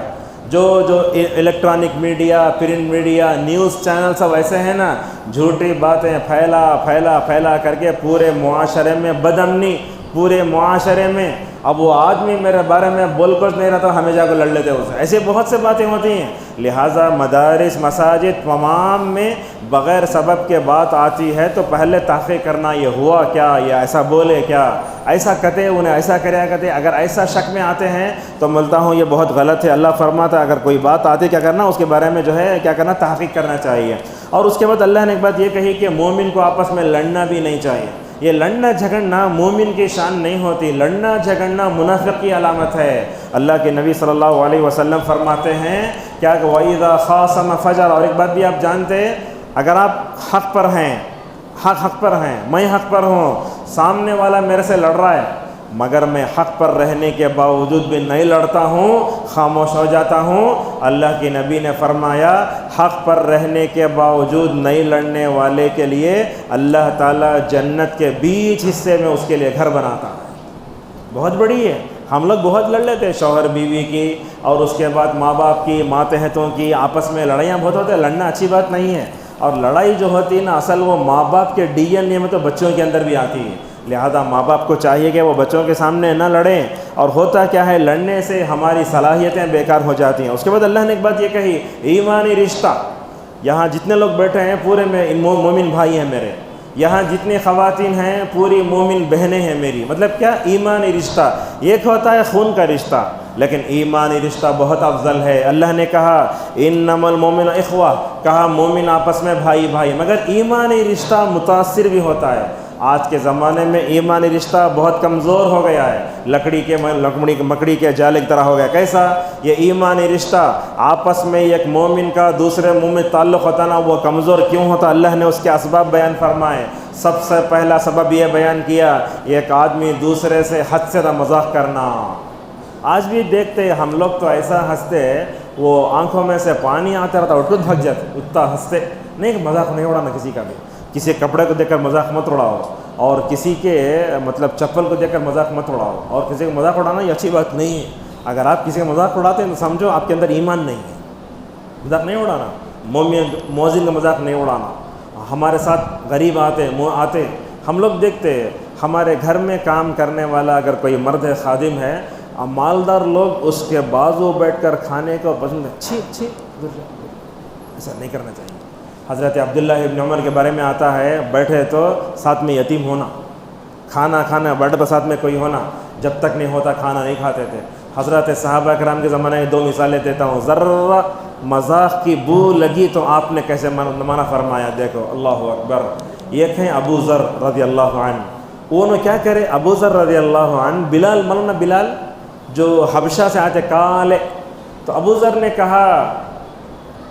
S1: جو electronic media, print media, news channel سب ایسے ہیں نا، جھوٹی باتیں پھیلا کر کے پورے معاشرے میں بدامنی، پورے معاشرے میں اب وہ آدمی میرے بارے میں بول کچھ نہیں رہتا، ہمیں جا کے لڑ لیتے اسے، ایسے بہت سے باتیں ہوتی ہیں۔ لہٰذا مدارس، مساجد تمام میں بغیر سبب کے بات آتی ہے تو پہلے تحقیق کرنا، یہ ہوا کیا، یہ ایسا بولے کیا، ایسا کہتے انہیں ایسا کریا کرتے، اگر ایسا شک میں آتے ہیں تو ملتا ہوں یہ بہت غلط ہے۔ اللہ فرماتا ہے اگر کوئی بات آتی کیا کرنا، اس کے بارے میں جو ہے کیا کرنا، تحقیق کرنا چاہیے۔ اور اس کے بعد اللہ نے ایک بات یہ کہی کہ مومن کو آپس میں لڑنا بھی نہیں چاہیے۔ یہ لڑنا جھگڑنا مومن کی شان نہیں ہوتی، لڑنا جھگڑنا منافق کی علامت ہے۔ اللہ کے نبی صلی اللہ علیہ وسلم فرماتے ہیں کیا کہ وَإِذَا خَاصَمَ فَجَرَ، اور ایک بات بھی آپ جانتے ہیں، اگر آپ حق پر ہیں، حق پر ہیں، میں حق پر ہوں، سامنے والا میرے سے لڑ رہا ہے مگر میں حق پر رہنے کے باوجود بھی نہیں لڑتا ہوں، خاموش ہو جاتا ہوں، اللہ کے نبی نے فرمایا حق پر رہنے کے باوجود نہیں لڑنے والے کے لیے اللہ تعالیٰ جنت کے بیچ حصے میں اس کے لیے گھر بناتا ہے۔ بہت بڑی ہے۔ ہم لوگ بہت لڑ لیتے ہیں، شوہر بیوی کی اور اس کے بعد ماں باپ کی، ماتحتوں کی، آپس میں لڑائیاں بہت ہوتے ہیں۔ لڑنا اچھی بات نہیں ہے، اور لڑائی جو ہوتی ہے نا اصل وہ ماں باپ کے ڈی این اے میں تو بچوں کے اندر بھی آتی ہے۔ لہذا ماں باپ کو چاہیے کہ وہ بچوں کے سامنے نہ لڑیں، اور ہوتا کیا ہے لڑنے سے ہماری صلاحیتیں بیکار ہو جاتی ہیں۔ اس کے بعد اللہ نے ایک بات یہ کہی، ایمانی رشتہ، یہاں جتنے لوگ بیٹھے ہیں پورے میں مومن بھائی ہیں میرے، یہاں جتنی خواتین ہیں پوری مومن بہنیں ہیں میری۔ مطلب کیا، ایمانی رشتہ۔ ایک ہوتا ہے خون کا رشتہ، لیکن ایمانی رشتہ بہت افضل ہے۔ اللہ نے کہا انما المؤمنون اخوہ، کہا مومن آپس میں بھائی بھائی، مگر ایمانی رشتہ متاثر بھی ہوتا ہے۔ آج کے زمانے میں ایمانی رشتہ بہت کمزور ہو گیا ہے، مکڑی کے جالے کی طرح ہو گیا۔ کیسا؟ یہ ایمانی رشتہ آپس میں ایک مومن کا دوسرے مومن تعلق ہوتا نا، وہ کمزور کیوں ہوتا؟ اللہ نے اس کے اسباب بیان فرمائے۔ سب سے پہلا سبب یہ بیان کیا، ایک آدمی دوسرے سے حد سے مذاق کرنا۔ آج بھی دیکھتے ہم لوگ تو ایسا ہنستے، وہ آنکھوں میں سے پانی آتا رہتا، اٹھ بھگ جاتے، اتنا ہنستے نہیں، مذاق نہیں اڑانا کسی کا بھی۔ کسی کپڑے کو دیکھ کر مذاق مت اڑاؤ، اور کسی کے مطلب چپل کو دیکھ کر مذاق مت اڑاؤ، اور کسی کو مذاق اڑانا یہ اچھی بات نہیں ہے۔ اگر آپ کسی کا مذاق اڑاتے ہیں تو سمجھو آپ کے اندر ایمان نہیں ہے۔ مذاق نہیں اڑانا، موذن کا مذاق نہیں اڑانا۔ ہمارے ساتھ غریب آتے ہم لوگ دیکھتے ہیں، ہمارے گھر میں کام کرنے والا اگر کوئی مرد ہے، خادم ہے، مالدار لوگ اس کے بازو بیٹھ کر کھانے کو پسند ہے، چھی ایسا نہیں کرنا چاہیے۔ حضرت عبداللہ ابن عمر کے بارے میں آتا ہے، بیٹھے تو ساتھ میں یتیم ہونا، کھانا بیٹھے تو ساتھ میں کوئی ہونا، جب تک نہیں ہوتا کھانا نہیں کھاتے تھے۔ حضرت صحابہ کرام کے زمانے میں 2 مثالیں دیتا ہوں، ذرا مذاق کی بو لگی تو آپ نے کیسے منع فرمایا، دیکھو اللہ اکبر۔ ایک ہیں ابو ذر رضی اللہ عنہ، انہوں کیا کرے، ابو ذر رضی اللہ عنہ بلال جو حبشہ سے آتے کالے، تو ابو ذر نے کہا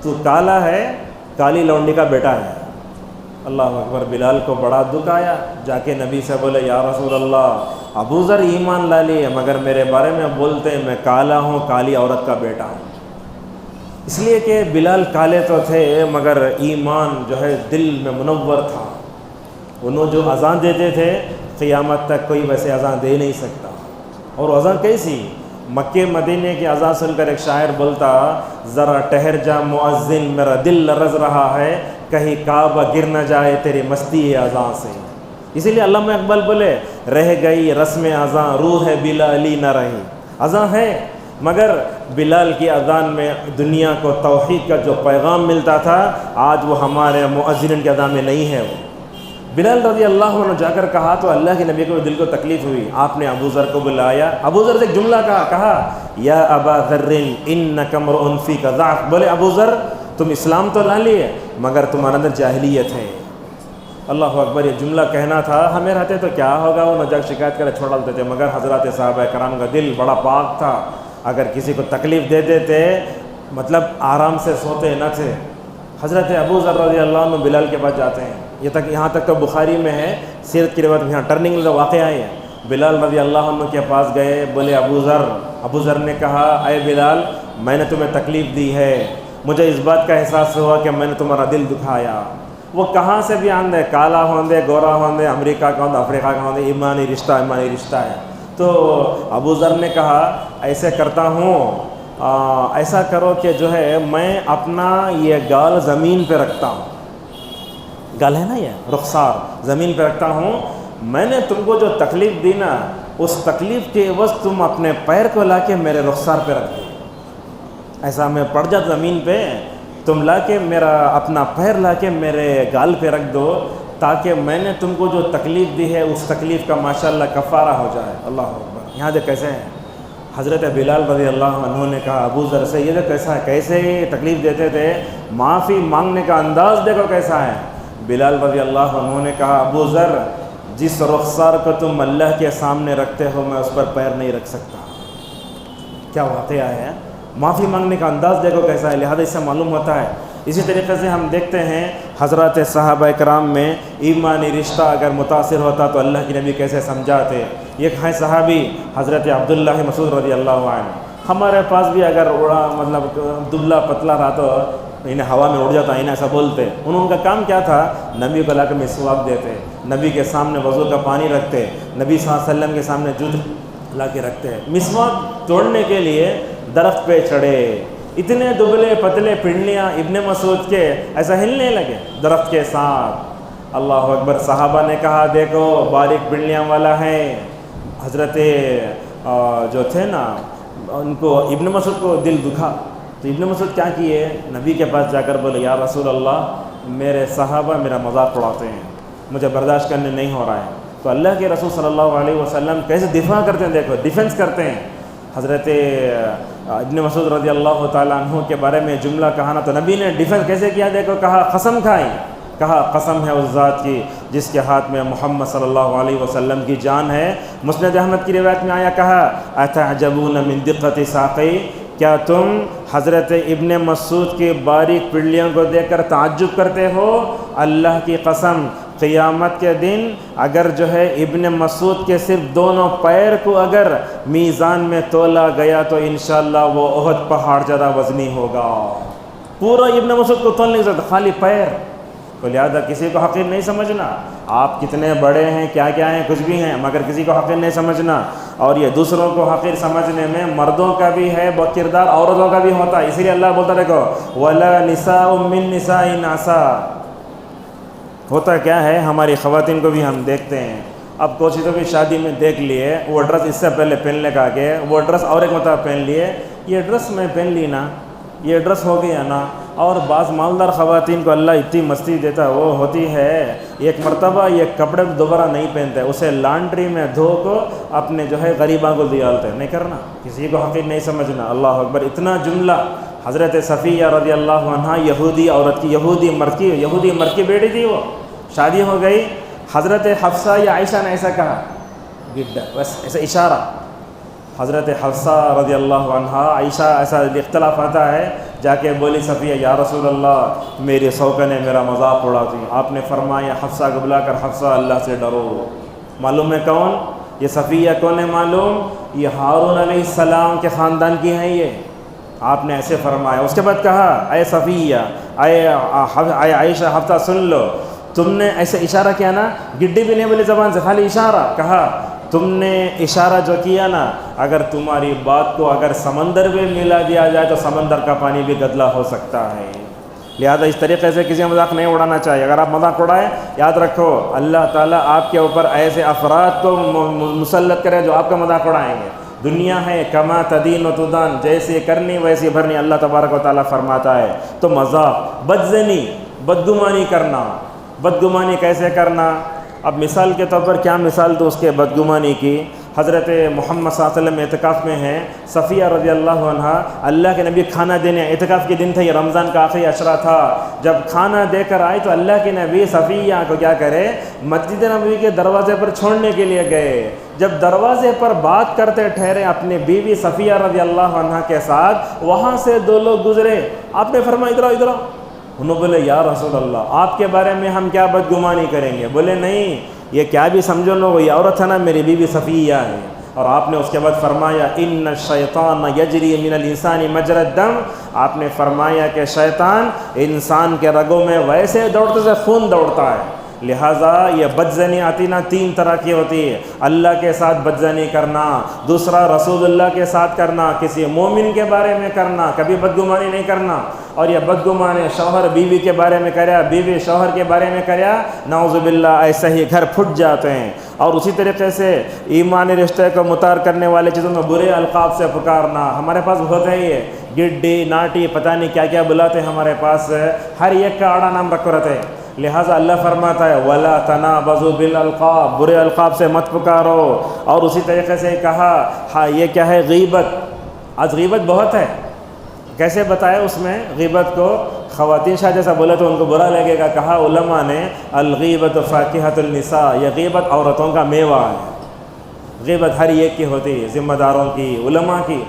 S1: تو کالا ہے، کالی لونڈی کا بیٹا ہے۔ اللہ اکبر۔ بلال کو بڑا دکھ آیا، جا کے نبی سے بولے یا رسول اللہ، ابو ذر ایمان لا لیے مگر میرے بارے میں بولتے ہیں میں کالا ہوں، کالی عورت کا بیٹا ہوں۔ اس لیے کہ بلال کالے تو تھے مگر ایمان جو ہے دل میں منور تھا۔ انہوں جو اذان دیتے تھے قیامت تک کوئی ویسے اذان دے نہیں سکتا۔ اور اذان کیسی؟ مکے مدینے کی اذان سن کر ایک شاعر بولتا، ذرا ٹہر جا مؤذن میرا دل لرز رہا ہے، کہیں کعبہ گر نہ جائے تیری مستی اذان سے۔ اسی لیے علامہ اقبال بولے رہ گئی رسم اذان روح بلالی نہ رہی۔ اذان ہے مگر بلال کی اذان میں دنیا کو توحید کا جو پیغام ملتا تھا آج وہ ہمارے مؤذنین کے اذان میں نہیں ہے۔ وہ بلال رضی اللہ عنہ جا کر کہا تو اللہ کے نبی کو دل کو تکلیف ہوئی، آپ نے ابو ذر کو بلایا، ابو ذر سے ایک جملہ کہا یا ابا ذر انک امرؤ فیک ضعف، بولے ابو ذر تم اسلام تو لا لیے مگر تمہارے اندر جاہلیت ہے. اللہ اکبر. یہ جملہ کہنا تھا ہمیں رہتے تو کیا ہوگا, وہ مذاق شکایت کرے چھوڑ ڈالتے تھے, مگر حضرات صحابہ کرام کا دل بڑا پاک تھا. اگر کسی کو تکلیف دے دیتے مطلب آرام سے سوتے نہ تھے. حضرت ابو ذر رضی اللہ عنہ بلال کے پاس جاتے ہیں, یہاں تک تو بخاری میں ہے, سیرت کی روایت میں یہاں ٹرننگ کا واقعہ ہے. بلال رضی اللہ عنہ کے پاس گئے, بولے ابو ذر نے کہا اے بلال میں نے تمہیں تکلیف دی ہے, مجھے اس بات کا احساس ہوا کہ میں نے تمہارا دل دکھایا. وہ کہاں سے بھی آندے, کالا ہوندے, گورا ہوندے, امریکہ کا ہوندے, افریقہ کا ہوندے, ایمانی رشتہ ہے. تو ابو ذر نے کہا ایسے کرتا ہوں, ایسا کرو کہ جو ہے میں اپنا یہ گال زمین پہ رکھتا ہوں, گال ہے نا یہ رخسار, زمین پہ رکھتا ہوں. میں نے تم کو جو تکلیف دی نا اس تکلیف کے عوض تم اپنے پیر کو لا کے میرے رخسار پہ رکھ دو. ایسا میں پڑ جاتا زمین پہ, تم لا کے میرا اپنا پیر لا کے میرے گال پہ رکھ دو تاکہ میں نے تم کو جو تکلیف دی ہے اس تکلیف کا ماشاءاللہ کفارہ ہو جائے. اللہ اکبر. یہاں دیکھ کیسے ہیں حضرت بلال رضی اللہ عنہ نے کہا ابو ذر سے, یہ دیکھ کیسا ہے, کیسے تکلیف دیتے تھے, معافی مانگنے کا انداز دیکھو کیسا ہے. بلال رضی اللہ عنہ نے کہا ابو ذر جس رخسار کو تم اللہ کے سامنے رکھتے ہو میں اس پر پیر نہیں رکھ سکتا. کیا واقعہ ہے, معافی مانگنے کا انداز دیکھو کیسا ہے. لہذا اس سے معلوم ہوتا ہے. اسی طریقے سے ہم دیکھتے ہیں حضرات صحابہ کرام میں ایمانی رشتہ اگر متاثر ہوتا تو اللہ کے نبی کیسے سمجھاتے. ایک ہیں صحابی حضرت عبداللہ مسعود رضی اللہ عنہ, ہمارے پاس بھی اگر اڑا مطلب دبلا پتلا رہا تو انہیں ہوا میں اڑ جاتا, انہیں ایسا بولتے. انہوں کا کام کیا تھا, نبی کو لا کے مسواک دیتے, نبی کے سامنے وضو کا پانی رکھتے, نبی صلی اللہ علیہ وسلم کے سامنے جوت لا کے رکھتے. مسواک توڑنے کے لیے درخت پہ چڑھے, اتنے دبلے پتلے پنڈلیاں ابن مسعود کے ایسا ہلنے لگے درخت کے ساتھ. اللہ اکبر. صحابہ نے کہا دیکھو باریک پنڈلیاں والا ہے. حضرت جو تھے نا ان کو ابن مسعود کو دل دکھا, تو ابن مسعود کیا کیے, نبی کے پاس جا کر بولے یا رسول اللہ میرے صحابہ میرا مذاق اڑاتے ہیں, مجھے برداشت کرنے نہیں ہو رہا ہے. تو اللہ کے رسول صلی اللہ علیہ وسلم کیسے دفاع کرتے ہیں, دیکھو ڈیفنس کرتے ہیں. حضرت ابن مسعود رضی اللہ تعالیٰ عنہ کے بارے میں جملہ کہا نا, تو نبی نے ڈیفنس کیسے کیا دیکھو, کہا قسم کھائی, کہا قسم ہے اس ذات کی جس کے ہاتھ میں محمد صلی اللہ علیہ وسلم کی جان ہے. مسند احمد کی روایت میں آیا, کہا اتعجبون من دقت ساقی, کیا تم حضرت ابن مسعود کی باریک پنڈلیوں کو دیکھ کر تعجب کرتے ہو. اللہ کی قسم قیامت کے دن اگر جو ہے ابن مسعود کے صرف دونوں پیر کو اگر میزان میں تولا گیا تو انشاءاللہ وہ احد پہاڑ زیادہ وزنی ہوگا. پورا ابن مسعود کو تول نہیں سکتا, خالی پیر. تو لہٰذا کسی کو حقیر نہیں سمجھنا, آپ کتنے بڑے ہیں کیا کیا ہیں کچھ بھی ہیں, مگر کسی کو حقیر نہیں سمجھنا. اور یہ دوسروں کو حقیر سمجھنے میں مردوں کا بھی ہے کردار, عورتوں کا بھی ہوتا ہے. اسی لیے اللہ بولتا دیکھو وَلَا نِسَاءٌ مِّن نِسَاءٍ عَسَىٰ. ہوتا کیا ہے ہماری خواتین کو بھی ہم دیکھتے ہیں, اب کوشش تو بھی شادی میں دیکھ لیے وہ ڈریس اس سے پہلے پہننے کا کہ وہ ڈریس اور ایک مرتبہ پہن لیے, یہ ڈریس میں پہن لی نا, یہ ڈریس ہو گیا نا. اور بعض مالدار خواتین کو اللہ اتنی مستی دیتا ہے, وہ ہوتی ہے ایک مرتبہ یہ کپڑے دوبارہ نہیں پہنتے, اسے لانڈری میں دھو کو اپنے جو ہے غریباں کو دیالتے. نہیں کرنا, کسی کو حقیر نہیں سمجھنا. اللہ اکبر. اتنا جملہ. حضرت صفیہ رضی اللہ عنہ یہودی عورت کی, یہودی مرد کی بیٹی تھی, وہ شادی ہو گئی. حضرت حفصہ یا عائشہ نے ایسا کہا, بس ایسا اشارہ. حضرت حفصہ رضی اللہ عنہ عائشہ ایسا اختلاف آتا ہے, جا کے بولی صفیہ یا رسول اللہ میری شوکہ نے میرا مذاق اڑاتی. آپ نے فرمایا حفصہ کو بلا کر حفصہ اللہ سے ڈرو. معلوم ہے کون یہ صفیہ, کون ہے معلوم, یہ ہارون علیہ السلام کے خاندان کی ہیں یہ. آپ نے ایسے فرمایا. اس کے بعد کہا اے صفیہ, اے عائشہ, حفصہ سن لو, تم نے ایسے اشارہ کیا نا, گڈی بھی نہیں بولی زبان سے, خالی اشارہ. کہا تم نے اشارہ جو کیا نا, اگر تمہاری بات کو اگر سمندر میں ملا دیا جائے تو سمندر کا پانی بھی گدلا ہو سکتا ہے. لہذا اس طریقے سے کسی مذاق نہیں اڑانا چاہیے. اگر آپ مذاق اڑائیں, یاد رکھو اللہ تعالیٰ آپ کے اوپر ایسے افراد کو مسلط کرے جو آپ کا مذاق اڑائیں گے. دنیا ہے کما تدین و تدان, جیسے کرنی ویسی بھرنی, اللہ تبارک و تعالیٰ فرماتا ہے. تو مذاق, بدظنی, بدگمانی کرنا. بدگمانی کیسے کرنا؟ اب مثال کے طور پر کیا مثال تو اس کے بدگمانی کی, حضرت محمد صلی اللہ علیہ وسلم اعتکاف میں ہیں، صفیہ رضی اللہ عنہ، اللہ کے نبی کھانا دینے، اعتکاف کے دن تھا، یہ رمضان کا آخری عشرہ تھا، جب کھانا دے کر آئی تو اللہ کے نبی صفیہ کو کیا کرے، مسجد نبوی کے دروازے پر چھوڑنے کے لیے گئے۔ جب دروازے پر بات کرتے ٹھہرے اپنے بیوی صفیہ رضی اللہ عنہ کے ساتھ، وہاں سے دو لوگ گزرے، آپ نے فرمایا ادھر ادھر، انہوں بولے یا رسول اللہ آپ کے بارے میں ہم کیا بدگمانی کریں گے؟ بولے نہیں، یہ کیا بھی سمجھو لوگ، یہ عورت ہے نا میری بیوی صفیہ ہے۔ اور آپ نے اس کے بعد فرمایا ان الشیطان یجری من الانسان مجری الدم، آپ نے فرمایا کہ شیطان انسان کے رگوں میں ویسے دوڑتے سے خون دوڑتا ہے، لہٰذا یہ بدزنی آتی نا تین طرح کی ہوتی ہے، اللہ کے ساتھ بدزنی کرنا، دوسرا رسول اللہ کے ساتھ کرنا، کسی مومن کے بارے میں کرنا، کبھی بدگمانی نہیں کرنا، اور یہ بدگمانی شوہر بیوی کے بارے میں کریا، بیوی شوہر کے بارے میں کریا، نعوذ باللہ ایسے ہی گھر پھٹ جاتے ہیں۔ اور اسی طریقے سے ایمانی رشتے کو متار کرنے والے چیزوں میں برے القاب سے پکارنا، ہمارے پاس ہوتا ہی ہے، گڈی ناٹی پتہ نہیں کیا کیا بلاتے ہیں ہمارے پاس، ہر ایک کا آڑا نام رکھو رہتے ہیں، لہٰذا اللہ فرماتا ہے وَلَا تَنَابَزُوا بِالْأَلْقَابِ، برے القاب سے مت پکارو۔ اور اسی طریقے سے کہا ہاں یہ کیا ہے غیبت، آج غیبت بہت ہے، کیسے بتایا اس میں غیبت کو، خواتین شاید جیسا بولے تو ان کو برا لگے گا، کہا علماء نے الغیبت فاکہۃ النساء، یہ غیبت عورتوں کا میوہ ہے، غیبت ہر ایک کی ہوتی ہے، ذمہ داروں کی، علماء کی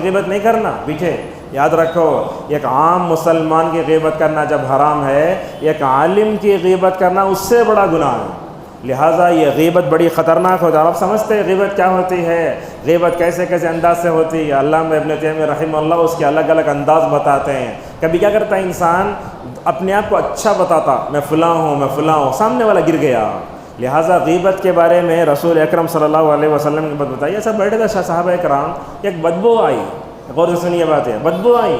S1: غیبت نہیں کرنا پیچھے، یاد رکھو ایک عام مسلمان کی غیبت کرنا جب حرام ہے، ایک عالم کی غیبت کرنا اس سے بڑا گناہ ہے، لہٰذا یہ غیبت بڑی خطرناک ہوتا ہے۔ آپ سمجھتے ہیں غیبت کیا ہوتی ہے، غیبت کیسے کیسے انداز سے ہوتی ہے، علامہ ابن تیمیہ رحمہ اللہ اس کے الگ الگ انداز بتاتے ہیں۔ کبھی کیا کرتا ہے انسان اپنے آپ کو اچھا بتاتا، میں فلاں ہوں، سامنے والا گر گیا، لہٰذا غیبت کے بارے میں رسول اکرم صلی اللہ علیہ وسلم نے بات بتائی۔ ایسا بیٹھے تھے صحابہ کرام، ایک بدبو آئی، غور سے سنیے بات ہے، بدبو آئی،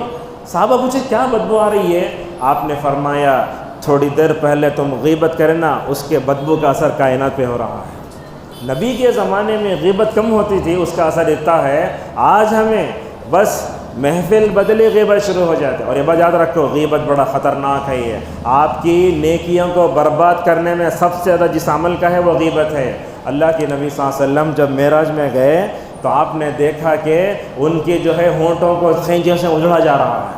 S1: صحابہ پوچھے کیا بدبو آ رہی ہے؟ آپ نے فرمایا تھوڑی دیر پہلے تم غیبت کرے نا، اس کے بدبو کا اثر کائنات پہ ہو رہا ہے۔ نبی کے زمانے میں غیبت کم ہوتی تھی، اس کا اثر اتنا ہے، آج ہمیں بس محفل بدلی غیبت شروع ہو جاتے ہیں۔ اور یہ بات یاد رکھو غیبت بڑا خطرناک ہے، یہ آپ کی نیکیوں کو برباد کرنے میں سب سے زیادہ جس عمل کا ہے وہ غیبت ہے۔ اللہ کے نبی صلی اللہ علیہ وسلم جب معراج میں گئے تو آپ نے دیکھا کہ ان کی جو ہے ہونٹوں کو کھینچوں سے اجڑا جا رہا ہے،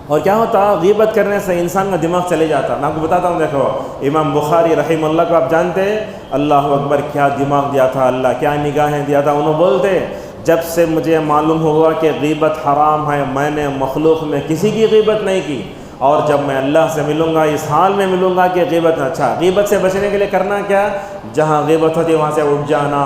S1: اور کیا ہوتا غیبت کرنے سے انسان کا دماغ چلے جاتا۔ میں آپ کو بتاتا ہوں، دیکھو امام بخاری رحمہ اللہ کو آپ جانتے، اللہ اکبر کیا دماغ دیا تھا اللہ، کیا نگاہیں دیا تھا، انہوں بولتے جب سے مجھے معلوم ہوا کہ غیبت حرام ہے میں نے مخلوق میں کسی کی غیبت نہیں کی، اور جب میں اللہ سے ملوں گا اس حال میں ملوں گا کہ غیبت اچھا، غیبت سے بچنے کے لیے کرنا کیا، جہاں غیبت ہوتی ہے وہاں سے اٹھ جانا۔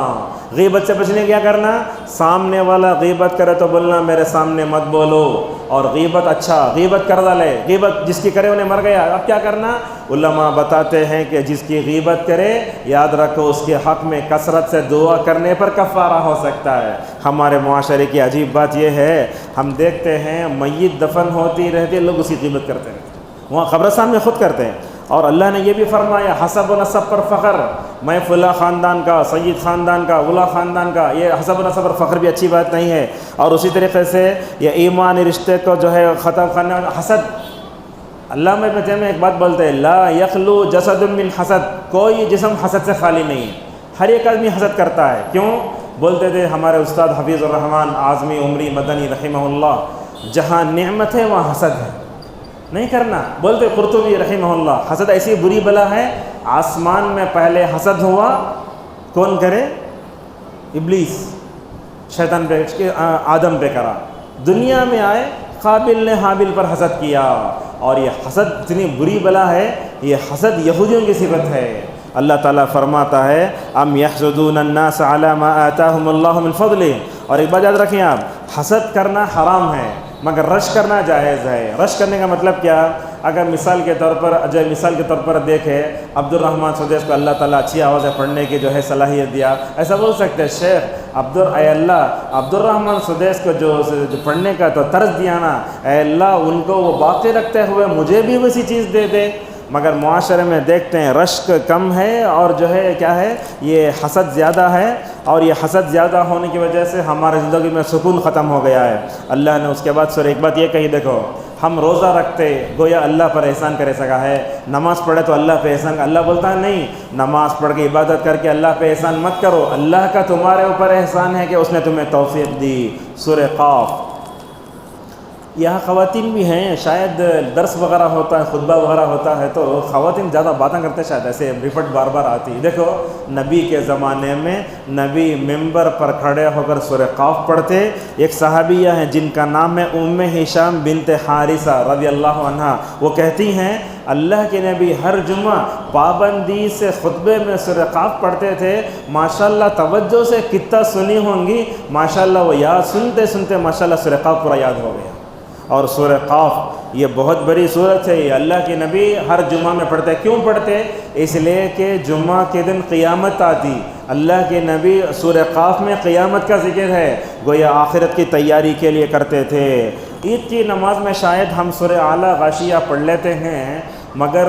S1: غیبت سے بچنے کیا کرنا، سامنے والا غیبت کرے تو بولنا میرے سامنے مت بولو، اور غیبت اچھا غیبت کر ڈالے، غیبت جس کی کرے انہیں مر گیا، اب کیا کرنا، علماء بتاتے ہیں کہ جس کی غیبت کرے یاد رکھو اس کے حق میں کثرت سے دعا کرنے پر کفارہ ہو سکتا ہے۔ ہمارے معاشرے کی عجیب بات یہ ہے، ہم دیکھتے ہیں میت دفن ہوتی رہتی ہے، لوگ اسی غیبت کرتے رہتے ہیں، وہاں قبرستان میں خود کرتے ہیں۔ اور اللہ نے یہ بھی فرمایا حسب و نسب پر فخر، میں فلاں خاندان کا، سید خاندان کا، ولا خاندان کا، یہ حسب و نسب پر فخر بھی اچھی بات نہیں ہے۔ اور اسی طریقے سے یہ ایمانی رشتے کو جو ہے ختم کرنے، حسد، علامہ ابن تیمیہ ایک بات بولتے ہیں لا یخلو جسد من حسد، کوئی جسم حسد سے خالی نہیں ہے، ہر ایک آدمی حسد کرتا ہے۔ کیوں؟ بولتے تھے ہمارے استاد حفیظ الرحمن اعظمی عمری مدنی رحمہ اللہ، جہاں نعمت ہے وہاں حسد ہے، نہیں کرنا۔ بولتے قرطبی رحمہ اللہ حسد ایسی بری بلا ہے، آسمان میں پہلے حسد ہوا، کون کرے؟ ابلیس، شیطان پہ، آدم پہ کرا، دنیا میں آئے قابل نے حابل پر حسد کیا، اور یہ حسد اتنی بری بلا ہے، یہ حسد یہودیوں کی صفت ہے۔ اللہ تعالیٰ فرماتا ہے ام یحسدون الناس علی ما آتاہم اللہ من فضلہ، اور ایک بات یاد رکھیں آپ، حسد کرنا حرام ہے مگر رش کرنا جائز ہے۔ رش کرنے کا مطلب کیا، اگر مثال کے طور پر دیکھے عبد الرحمن سدیس کو اللہ تعالیٰ اچھی آوازیں پڑھنے کی جو ہے صلاحیت دیا، ایسا بول سکتے ہیں شیخ اے اللہ عبد الرحمن سدیس کو جو پڑھنے کا تو طرز دیا نا، اے اللہ ان کو وہ باقی رکھتے ہوئے مجھے بھی ویسی چیز دے دے۔ مگر معاشرے میں دیکھتے ہیں رشک کم ہے، اور جو ہے کیا ہے، یہ حسد زیادہ ہے، اور یہ حسد زیادہ ہونے کی وجہ سے ہمارے زندگی میں سکون ختم ہو گیا ہے۔ اللہ نے اس کے بعد سر ایک بات یہ کہی، دیکھو ہم روزہ رکھتے گویا اللہ پر احسان کرے سکا ہے، نماز پڑھے تو اللہ پہ احسان، اللہ بولتا ہے نہیں، نماز پڑھ کے عبادت کر کے اللہ پہ احسان مت کرو، اللہ کا تمہارے اوپر احسان ہے کہ اس نے تمہیں توفیق دی۔ سورہ قاف۔ یہاں خواتین بھی ہیں، شاید درس وغیرہ ہوتا ہے، خطبہ وغیرہ ہوتا ہے تو خواتین زیادہ باتیں کرتے، شاید ایسے رپٹ بار بار آتی۔ دیکھو نبی کے زمانے میں نبی ممبر پر کھڑے ہو کر سورہ قاف پڑھتے۔ ایک صحابیہ ہیں جن کا نام ہے ام ہشام بنت حارثہ رضی اللہ عنہا، وہ کہتی ہیں اللہ کے نبی ہر جمعہ پابندی سے خطبے میں سورہ قاف پڑھتے تھے، ماشاءاللہ توجہ سے کتنا سنی ہوں گی، ماشاءاللہ وہ یاد سنتے سنتے ماشاءاللہ سورہ قاف پورا یاد ہو گیا۔ اور سورہ قاف یہ بہت بڑی سورت ہے، یہ اللہ کے نبی ہر جمعہ میں پڑھتے۔ کیوں پڑھتے؟ اس لیے کہ جمعہ کے دن قیامت آتی، اللہ کے نبی سورہ قاف میں قیامت کا ذکر ہے، گویا آخرت کی تیاری کے لیے کرتے تھے۔ عید کی نماز میں شاید ہم سورہ اعلیٰ غاشیہ پڑھ لیتے ہیں، مگر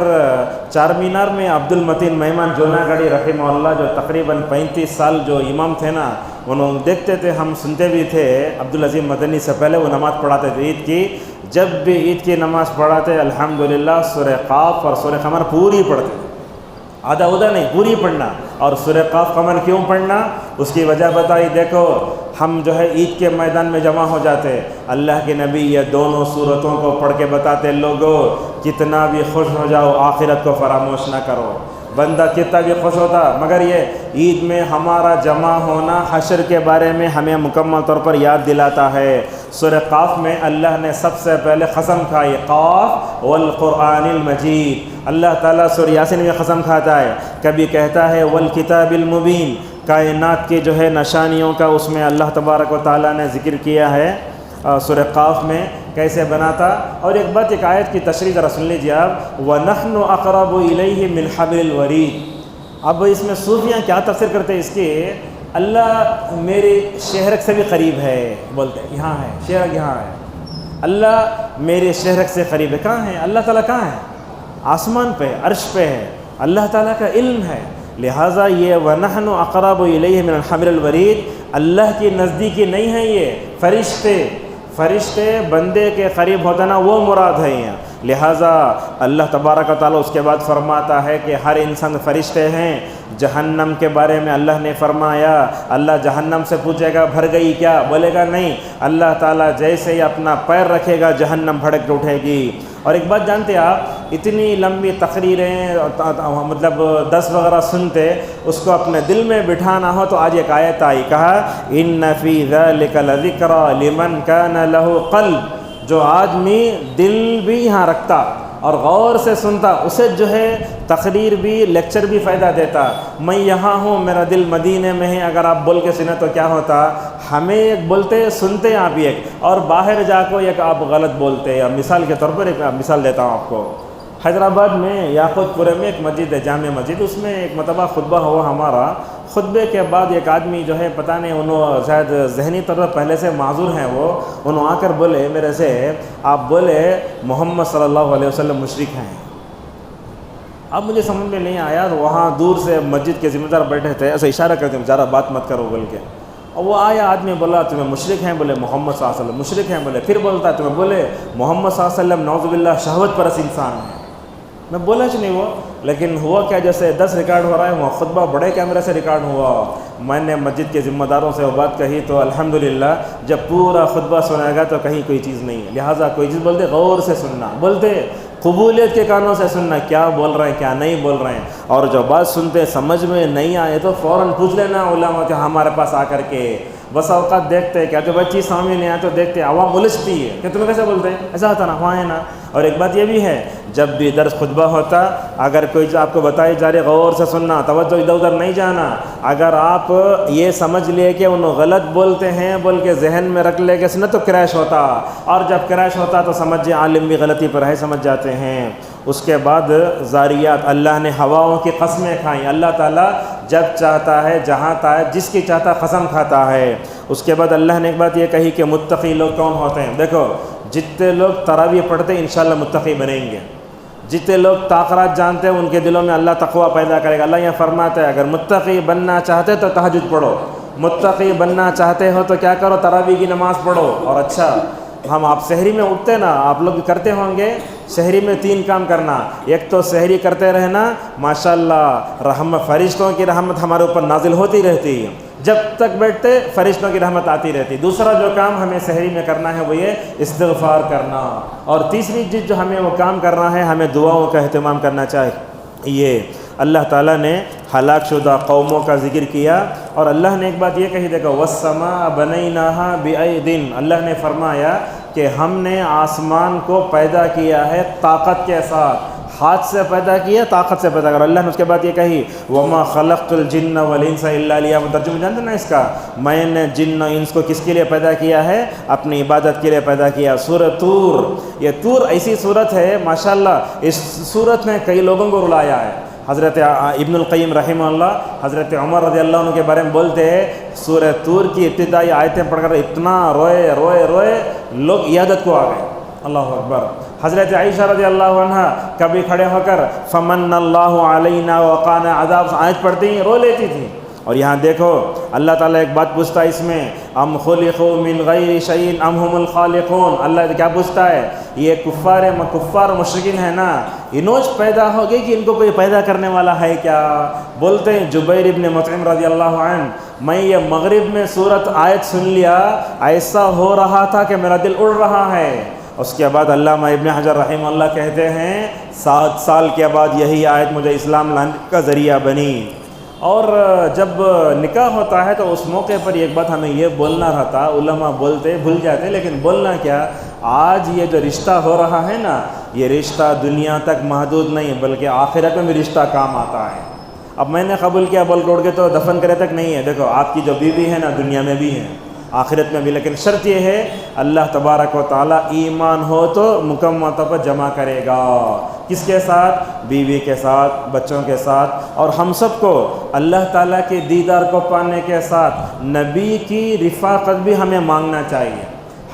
S1: چار مینار میں عبد المتین مہمان جوناگڑھی رحمہ اللہ جو تقریباً 35 سال جو امام تھے نا، انہوں دیکھتے تھے، ہم سنتے بھی تھے، عبدالعظیم مدنی سے پہلے وہ نماز پڑھاتے تھے عید کی، جب بھی عید کی نماز پڑھاتے الحمدللہ سورہ قاف اور سورہ قمر پوری پڑھتے، آدھا اودا نہیں، پوری پڑھنا۔ اور سورہ قاف قمر کیوں پڑھنا؟ اس کی وجہ بتائی، دیکھو ہم جو ہے عید کے میدان میں جمع ہو جاتے، اللہ کے نبی یہ دونوں صورتوں کو پڑھ کے بتاتے، لوگوں کتنا بھی خوش ہو جاؤ آخرت کو فراموش نہ کرو۔ بندہ کتنا بھی خوش ہوتا، مگر یہ عید میں ہمارا جمع ہونا حشر کے بارے میں ہمیں مکمل طور پر یاد دلاتا ہے۔ سورہ قاف میں اللہ نے سب سے پہلے قسم کھائی، قاف والقرآن المجید، اللہ تعالیٰ سورہ یاسین میں قسم کھاتا ہے، کبھی کہتا ہے والکتاب المبین، کائنات کی جو ہے نشانیوں کا اس میں اللہ تبارک و تعالیٰ نے ذکر کیا ہے سورہ قاف میں کیسے بناتا۔ اور ایک بات، ایک آیت کی تشریح ذرا سن لیجیے آپ، وَنَحْنُ أَقْرَبُ إِلَيْهِ مِنْ حَبْلِ الْوَرِيدِ۔ اب اس میں صوفیاں کیا تفسیر کرتے ہیں اس کے، اللہ میرے شہرک سے بھی قریب ہے، بولتے ہیں یہاں ہے شہرک، یہاں ہے، اللہ میرے شہرک سے قریب ہے۔ کہاں ہے اللہ تعالیٰ؟ کہاں ہے؟ آسمان پہ، عرش پہ ہے، اللہ تعالیٰ کا علم ہے۔ لہٰذا یہ وَنَحْنُ أَقْرَبُ إِلَيْهِ مِنْ حَبْلِ الْوَرِيدِ اللہ کی نزدیکی نہیں ہے، یہ فرشتے بندے کے قریب ہوتا نا، وہ مراد ہے یہاں۔ لہٰذا اللہ تبارک و تعالیٰ اس کے بعد فرماتا ہے کہ ہر انسان فرشتے ہیں۔ جہنم کے بارے میں اللہ نے فرمایا، اللہ جہنم سے پوچھے گا بھر گئی کیا؟ بولے گا نہیں، اللہ تعالیٰ جیسے ہی اپنا پیر رکھے گا جہنم بھڑک کے اٹھے گی۔ اور ایک بات جانتے ہیں آپ، اتنی لمبی تقریریں مطلب 10 وغیرہ سنتے، اس کو اپنے دل میں بٹھانا ہو تو آج ایک آیت آئی، کہا ان فی ذلک لذکری لمن کان لہ قلب، جو آدمی دل بھی یہاں رکھتا اور غور سے سنتا، اسے جو ہے تقریر بھی لیکچر بھی فائدہ دیتا۔ میں یہاں ہوں، میرا دل مدینے میں ہے، اگر آپ بول کے سنے تو کیا ہوتا، ہمیں ایک بولتے سنتے آپ ایک، اور باہر جا کو ایک آپ غلط بولتے۔ مثال کے طور پر ایک مثال دیتا ہوں آپ کو، حیدرآباد میں یاقوت پورے میں ایک مسجد ہے، جامع مسجد، اس میں ایک مرتبہ خطبہ ہوا ہمارا۔ خطبے کے بعد ایک آدمی جو ہے پتہ نہیں، انہوں شاید ذہنی طور پر پہلے سے معذور ہیں، وہ انہوں آ کر بولے میرے سے، آپ بولے محمد صلی اللہ علیہ وسلم مشرک ہیں۔ اب مجھے سمجھ میں نہیں آیا، تو وہاں دور سے مسجد کے ذمہ دار بیٹھے تھے، ایسا اشارہ کرتے ہیں زیادہ بات مت کرو بول کے، اور وہ آیا آدمی بولا تمہیں مشرک ہیں؟ بولے محمد صلی اللہ علیہ وسلم مشرک ہیں۔ بولے پھر بولتا تمہیں، بولے محمد صلی اللہ علیہ وسلم نعوذ باللہ شہوت پرست انسان ہے۔ میں بولا نہیں وہ، لیکن ہوا کیا، جیسے 10 ریکارڈ ہو رہا ہے، وہ خطبہ بڑے کیمرے سے ریکارڈ ہوا۔ میں نے مسجد کے ذمہ داروں سے وہ بات کہی تو الحمدللہ جب پورا خطبہ سنائے گا تو کہیں کوئی چیز نہیں ہے، لہٰذا کوئی چیز بولتے غور سے سننا، بولتے قبولیت کے کانوں سے سننا، کیا بول رہے ہیں کیا نہیں بول رہے ہیں، اور جو بات سنتے سمجھ میں نہیں آئے تو فوراً پوچھ لینا علماء کے ہمارے پاس آ کر کے۔ بس اوقات دیکھتے کیا تو بچی سامنے نہیں آئے تو دیکھتے عوام الجھتی ہے کہ تمہیں کیسے بولتے ہیں، ایسا ہوتا نا، وہاں ہے نا۔ اور ایک بات یہ بھی ہے، جب بھی درس خطبہ ہوتا، اگر کوئی آپ کو بتائی جا رہی غور سے سننا، توجہ ادھر ادھر نہیں جانا۔ اگر آپ یہ سمجھ لے کہ انہوں غلط بولتے ہیں بول کے ذہن میں رکھ لے کے سنت تو کریش ہوتا، اور جب کریش ہوتا تو سمجھے عالم بھی غلطی پر ہے، سمجھ جاتے ہیں۔ اس کے بعد زاریات، اللہ نے ہواؤں کی قسمیں کھائیں، اللہ تعالیٰ جب چاہتا ہے جہاں چاہے جس کی چاہتا قسم کھاتا ہے۔ اس کے بعد اللہ نے ایک بات یہ کہی کہ متقی لوگ کون ہوتے ہیں، دیکھو جتنے لوگ تراویح پڑھتے ہیں انشاءاللہ متقی بنیں گے، جتنے لوگ طاقرات جانتے ہیں ان کے دلوں میں اللہ تقویٰ پیدا کرے گا۔ اللہ یہ فرماتا ہے اگر متقی بننا چاہتے تو تہجد پڑھو، متقی بننا چاہتے ہو تو کیا کرو، تراویح کی نماز پڑھو۔ اور اچھا ہم آپ سحری میں اٹھتے نا، آپ لوگ کرتے ہوں گے سحری میں 3 کام کرنا. ایک تو سحری کرتے رہنا، ماشاءاللہ رحمت، فرشتوں کی رحمت ہمارے اوپر نازل ہوتی رہتی ہے، جب تک بیٹھتے فرشتوں کی رحمت آتی رہتی. دوسرا جو کام ہمیں سحری میں کرنا ہے وہ یہ استغفار کرنا. اور تیسری چیز جو ہمیں وہ کام کرنا ہے، ہمیں دعاؤں کا اہتمام کرنا چاہیے. اللہ تعالیٰ نے ہلاک شدہ قوموں کا ذکر کیا، اور اللہ نے ایک بات یہ کہی، دیکھو وَالسَّمَاءَ بَنَيْنَاهَا بِأَيْدٍ، اللہ نے فرمایا کہ ہم نے آسمان کو پیدا کیا ہے طاقت کے ساتھ، ہاتھ سے پیدا کیا، طاقت سے پیدا کیا. اللہ نے اس کے بعد یہ کہی وَمَا خَلَقْتُ الْجِنَّ وَالْإِنسَ إِلَّا لِيَعْبُدُونِ. ترجمہ جانتے نا اس کا، میں نے جن و انس کو کس کے لیے پیدا کیا ہے؟ اپنی عبادت کے لیے پیدا کیا. سورہ طور، یہ طور ایسی صورت ہے ماشاءاللہ، اس صورت نے کئی لوگوں کو رلایا ہے. حضرت ابن القیم رحمہ اللہ حضرت عمر رضی اللہ عنہ کے بارے میں بولتے ہیں، سورہ طور کی ابتدائی آیتیں پڑھ کر اتنا روئے لوگ عیادت کو آ گئے. اللہ اکبر. حضرت عائشہ رضی اللہ عنہ کبھی کھڑے ہو کر فمن اللہ علینا وقانا عذاب آیت پڑھتی ہیں، رو لیتی تھی. اور یہاں دیکھو اللہ تعالیٰ ایک بات پوچھتا ہے اس میں، ام خلقوا من غیر شیء ام هم الخالقون. اللہ کیا پوچھتا ہے؟ یہ کفار مشرکین ہیں نا، انوج پیدا ہو گئی کہ ان کو کوئی پیدا کرنے والا ہے کیا؟ بولتے ہیں جبیر ابن مطعم رضی اللہ عنہ، میں یہ مغرب میں سورت آیت سن لیا، ایسا ہو رہا تھا کہ میرا دل اڑ رہا ہے. اس کے بعد علامہ ابن حجر رحمہ اللہ کہتے ہیں 7 سال کے بعد یہی آیت مجھے اسلام لانے کا ذریعہ بنی. اور جب نکاح ہوتا ہے تو اس موقع پر ایک بات ہمیں یہ بولنا رہتا، علماء بولتے بھول جاتے، لیکن بولنا کیا، آج یہ جو رشتہ ہو رہا ہے نا، یہ رشتہ دنیا تک محدود نہیں بلکہ آخرت میں بھی رشتہ کام آتا ہے. اب میں نے قبول کیا بول توڑ کے تو دفن کرے تک نہیں ہے. دیکھو آپ کی جو بیوی ہے نا، دنیا میں بھی ہے آخرت میں بھی، لیکن شرط یہ ہے اللہ تبارک و تعالیٰ ایمان ہو تو مکمل طور پر جمع کرے گا. کس کے ساتھ؟ بیوی کے ساتھ، بچوں کے ساتھ. اور ہم سب کو اللہ تعالیٰ کے دیدار کو پانے کے ساتھ نبی کی رفاقت بھی ہمیں مانگنا چاہیے.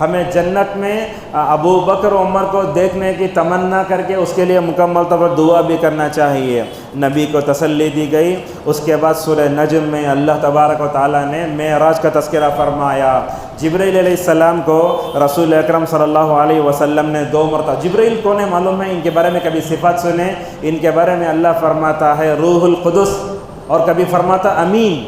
S1: ہمیں جنت میں ابو بکر عمر کو دیکھنے کی تمنا کر کے اس کے لیے مکمل طور پر دعا بھی کرنا چاہیے. نبی کو تسلی دی گئی. اس کے بعد سورہ نجم میں اللہ تبارک و تعالیٰ نے معراج کا تذکرہ فرمایا. جبرائیل علیہ السلام کو رسول اکرم صلی اللہ علیہ وسلم نے 2 مرتبہ، جبرائیل کون ہے معلوم ہے؟ ان کے بارے میں کبھی صفات سنیں، ان کے بارے میں اللہ فرماتا ہے روح القدس، اور کبھی فرماتا امین.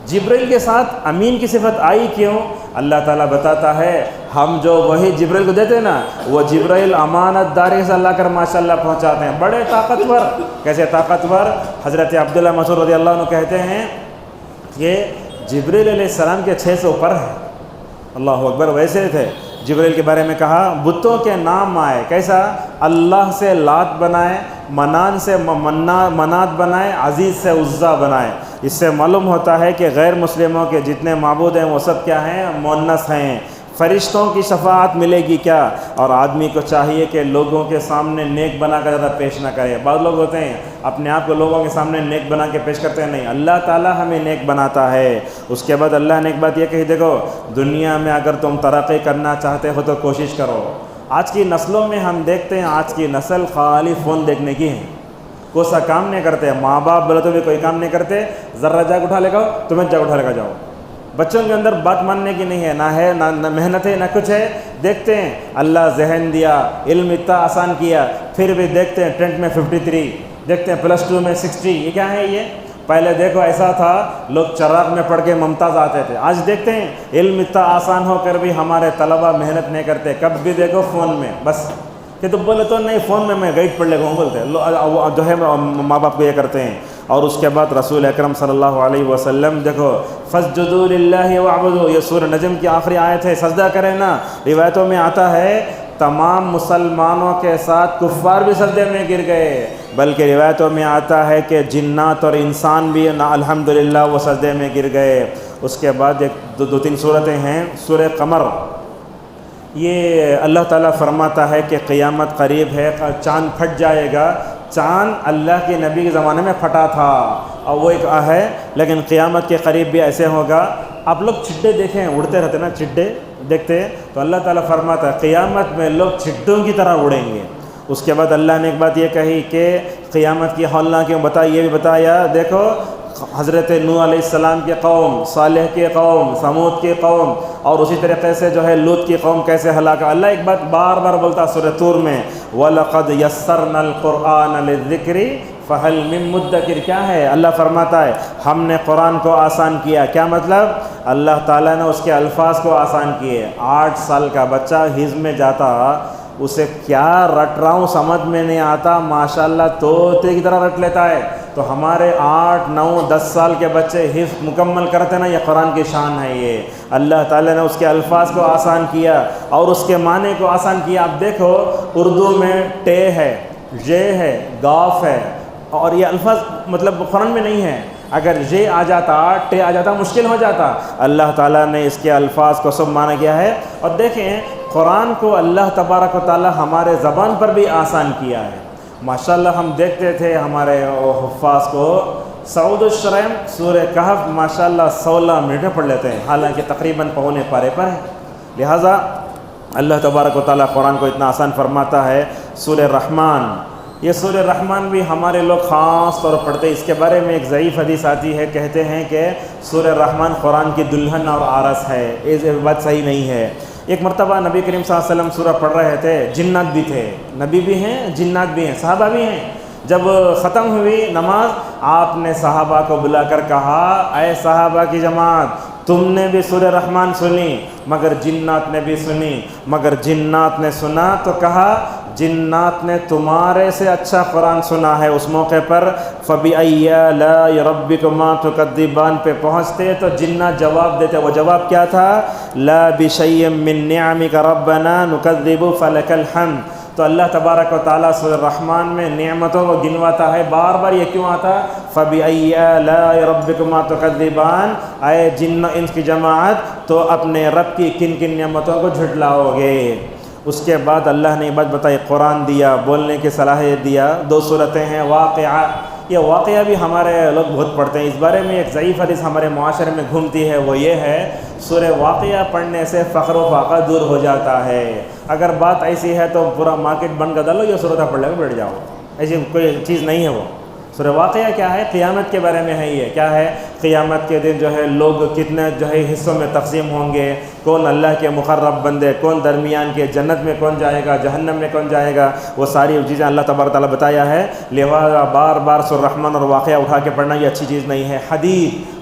S1: جبرائیل کے ساتھ امین کی صفت آئی کیوں؟ اللہ تعالیٰ بتاتا ہے ہم جو وہی جبرائیل کو دیتے ہیں نا، وہ جبرائیل امانت داری سے اللہ کر ماشاءاللہ پہنچاتے ہیں. بڑے طاقتور. کیسے طاقتور؟ حضرت عبداللہ مسعود رضی اللہ عنہ کہتے ہیں کہ جبرائیل علیہ السلام کے 6 سے اوپر ہے. اللہ اکبر. ویسے تھے. جبرائیل کے بارے میں کہا بتوں کے نام آئے، کیسا؟ اللہ سے لات بنائے، منان سے منات بنائے، عزیز سے عزا بنائے. اس سے معلوم ہوتا ہے کہ غیر مسلموں کے جتنے معبود ہیں وہ سب کیا ہیں؟ مؤنث ہیں. فرشتوں کی شفاعت ملے گی کیا؟ اور آدمی کو چاہیے کہ لوگوں کے سامنے نیک بنا کر زیادہ پیش نہ کرے. بعض لوگ ہوتے ہیں اپنے آپ کو لوگوں کے سامنے نیک بنا کے پیش کرتے ہیں، نہیں، اللہ تعالیٰ ہمیں نیک بناتا ہے. اس کے بعد اللہ نے ایک بات یہ کہی، دیکھو دنیا میں اگر تم ترقی کرنا چاہتے ہو تو کوشش کرو. آج کی نسلوں میں ہم دیکھتے ہیں آج کی نسل خالی فون دیکھنے کی ہے، کوئی سا کام نہیں کرتے. ماں باپ بولے تو بھی کوئی کام نہیں کرتے. ذرا جاگ اٹھا لے گا تمہیں جاگ اٹھا لے گا جاؤ. بچوں کے اندر بات ماننے کی نہیں ہے، نہ محنت ہے نہ کچھ ہے. دیکھتے ہیں اللہ ذہن دیا، علم اتنا آسان کیا، پھر بھی دیکھتے ہیں 10th میں 53، دیکھتے ہیں +2 میں 60. یہ کیا ہے؟ یہ پہلے دیکھو ایسا تھا لوگ چراغ میں پڑھ کے ممتاز آتے تھے. آج دیکھتے ہیں علم اتنا آسان ہو کر بھی ہمارے طلبہ محنت نہیں کرتے. کب بھی دیکھو فون میں بس. کہ تو بولے تو نہیں فون میں گائیڈ پڑھ لے گا بولتے جو ہے ماں باپ کو یہ کرتے ہیں. اور اس کے بعد رسول اکرم صلی اللہ علیہ وسلم دیکھو فَاسْجُدُوا لِلَّهِ وَاعْبُدُوا، یہ سورہ نجم کی آخری آیت ہے. سجدہ کریں نا. روایتوں میں آتا ہے تمام مسلمانوں کے ساتھ کفار بھی سجدے میں گر گئے، بلکہ روایتوں میں آتا ہے کہ جنات اور انسان بھی الحمدللہ وہ سجدے میں گر گئے. اس کے بعد ایک 2-3 صورتیں ہیں. سورہ قمر، یہ اللہ تعالیٰ فرماتا ہے کہ قیامت قریب ہے، چاند پھٹ جائے گا. چاند اللہ کے نبی کے زمانے میں پھٹا تھا اور وہ ایک ہے، لیکن قیامت کے قریب بھی ایسے ہوگا. آپ لوگ چڈے دیکھیں، اڑتے رہتے نا، چڈے دیکھتے ہیں تو اللہ تعالیٰ فرماتا ہے قیامت میں لوگ چڈوں کی طرح اڑیں گے. اس کے بعد اللہ نے ایک بات یہ کہی کہ قیامت کی ہولناکیوں بتائی، یہ بھی بتایا دیکھو حضرت نوح علیہ السلام کی قوم، صالح کی قوم، ثمود کی قوم، اور اسی طریقے سے جو ہے لوط کی قوم کیسے ہلاک. اللہ ایک بات بار بار بولتا سورہ طور میں، وَلَقَدْ يَسَّرْنَا الْقُرْآنَ لِلذِّكْرِ فَهَلْ مِن مُدَّكِرٍ. کیا ہے؟ اللہ فرماتا ہے ہم نے قرآن کو آسان کیا. کیا مطلب؟ اللہ تعالیٰ نے اس کے الفاظ کو آسان کیے. 8 سال کا بچہ حفظ میں جاتا، اسے کیا رٹ رہا ہوں سمجھ میں نہیں آتا، ماشاءاللہ طوطے کی طرح رٹ لیتا ہے. تو ہمارے 8، 9، 10 سال کے بچے حفظ مکمل کرتے نا، یہ قرآن کی شان ہے. یہ اللہ تعالیٰ نے اس کے الفاظ کو آسان کیا اور اس کے معنی کو آسان کیا. اب دیکھو اردو میں ٹے ہے، جے ہے، گاف ہے، اور یہ الفاظ مطلب قرآن میں نہیں ہے. اگر جے آ جاتا، ٹے آ جاتا، مشکل ہو جاتا. اللہ تعالیٰ نے اس کے الفاظ کو سب مانا گیا ہے. اور دیکھیں قرآن کو اللہ تبارک و تعالیٰ ہمارے زبان پر بھی آسان کیا ہے. ماشاءاللہ ہم دیکھتے تھے ہمارے حفاظ کو سعود الشرم سورہ کہف ماشاءاللہ 16 منٹ میں پڑھ لیتے ہیں، حالانکہ تقریباً پونے پارے پر ہے. لہٰذا اللہ تبارک و تعالیٰ قرآن کو اتنا آسان فرماتا ہے. سورہ رحمان، یہ سورہ رحمان بھی ہمارے لوگ خاص طور پر پڑھتے. اس کے بارے میں ایک ضعیف حدیث آتی ہے، کہتے ہیں کہ سورہ رحمان قرآن کی دلہن اور عرس ہے. یہ بات صحیح نہیں ہے. ایک مرتبہ نبی کریم صلی اللہ علیہ وسلم سورہ پڑھ رہے تھے، جنات بھی تھے، نبی بھی ہیں، جنات بھی ہیں، صحابہ بھی ہیں. جب ختم ہوئی نماز، آپ نے صحابہ کو بلا کر کہا، اے صحابہ کی جماعت، تم نے بھی سورہ رحمان سنی مگر جنات نے بھی سنی. مگر جنات نے سنا تو کہا جنات نے تمہارے سے اچھا قرآن سنا ہے. اس موقع پر فَبِأَيِّ آلَاءِ رَبِّكُمَا تُكَذِّبَانِ پہ پہنچتے تو جنات جواب دیتے. وہ جواب کیا تھا؟ لَا بِشَيْءٍ مِّن نِّعَمِكَ رَبَّنَا نُكَذِّبُ فَلَكَ الْحَمْدُ. تو اللہ تبارک و تعالیٰ سورہ رحمان میں نعمتوں کو گنواتا ہے. بار بار یہ کیوں آتا؟ فَبِأَيِّ آلَاءِ رَبِّكُمَا تُكَذِّبَانِ. اے جن انس کی جماعت، تو اپنے رب کی کن کن نعمتوں کو جھٹلاؤ گے. اس کے بعد اللہ نے یہ بات بتائی، قرآن دیا، بولنے کی صلاحیت دیا. 2 صورتیں ہیں. واقعہ، یہ واقعہ بھی ہمارے لوگ بہت پڑھتے ہیں. اس بارے میں ایک ضعیف حدیث ہمارے معاشرے میں گھومتی ہے، وہ یہ ہے سورہ واقعہ پڑھنے سے فخر و فاقہ دور ہو جاتا ہے. اگر بات ایسی ہے تو پورا مارکیٹ بند کر ڈالو، یہ صورتیں پڑھ لے کے بیٹھ جاؤ. ایسی کوئی چیز نہیں ہے. وہ سورہ واقعہ کیا ہے؟ قیامت کے بارے میں ہے. یہ کیا ہے؟ قیامت کے دن جو ہے لوگ کتنے جو ہے حصوں میں تقسیم ہوں گے، کون اللہ کے مقرب بندے، کون درمیان کے، جنت میں کون جائے گا، جہنم میں کون جائے گا، وہ ساری چیزیں اللہ تبارک تعالیٰ بتایا ہے. لہذا بار بار سورہ رحمان اور واقعہ اٹھا کے پڑھنا یہ اچھی چیز نہیں ہے.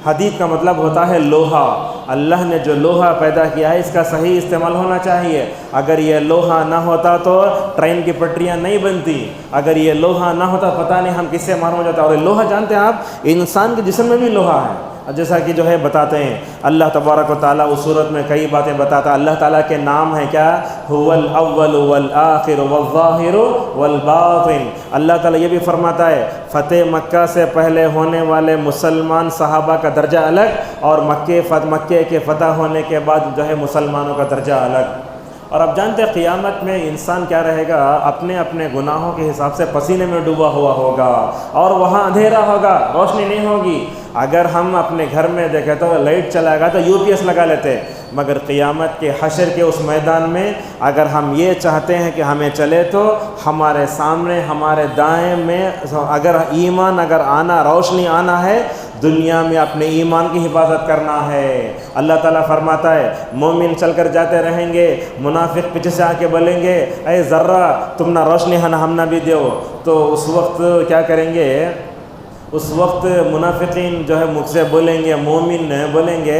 S1: حدید کا مطلب ہوتا ہے لوہا. اللہ نے جو لوہا پیدا کیا ہے اس کا صحیح استعمال ہونا چاہیے. اگر یہ لوہا نہ ہوتا تو ٹرین کی پٹریاں نہیں بنتی. اگر یہ لوہا نہ ہوتا پتہ نہیں ہم کس سے معلوم ہو جاتا. اور یہ لوہا جانتے ہیں آپ، انسان کے جسم میں بھی لوہا ہے. جیسا کہ جو ہے بتاتے ہیں اللہ تبارک و تعالیٰ اس صورت میں کئی باتیں بتاتا ہے. اللہ تعالیٰ کے نام ہیں کیا؟ هو الاول والآخر والظاہر والباطن. اللہ تعالیٰ یہ بھی فرماتا ہے فتح مکہ سے پہلے ہونے والے مسلمان صحابہ کا درجہ الگ، اور مکے کے فتح ہونے کے بعد جو ہے مسلمانوں کا درجہ الگ. اور اب جانتے ہیں قیامت میں انسان کیا رہے گا؟ اپنے اپنے گناہوں کے حساب سے پسینے میں ڈوبا ہوا ہوگا، اور وہاں اندھیرا ہوگا، روشنی نہیں ہوگی. اگر ہم اپنے گھر میں دیکھیں تو لائٹ چلائے گا تو UPS لگا لیتے. مگر قیامت کے حشر کے اس میدان میں اگر ہم یہ چاہتے ہیں کہ ہمیں چلے تو ہمارے سامنے، ہمارے دائیں میں اگر ایمان اگر آنا، روشنی آنا ہے، دنیا میں اپنے ایمان کی حفاظت کرنا ہے. اللہ تعالیٰ فرماتا ہے مومن چل کر جاتے رہیں گے، منافق پیچھے سے آ کے بولیں گے اے ذرہ تم نہ روشنی ہم نہ بھی دیو. تو اس وقت کیا کریں گے؟ اس وقت منافقین جو ہے مجھ سے بولیں گے، مومن بولیں گے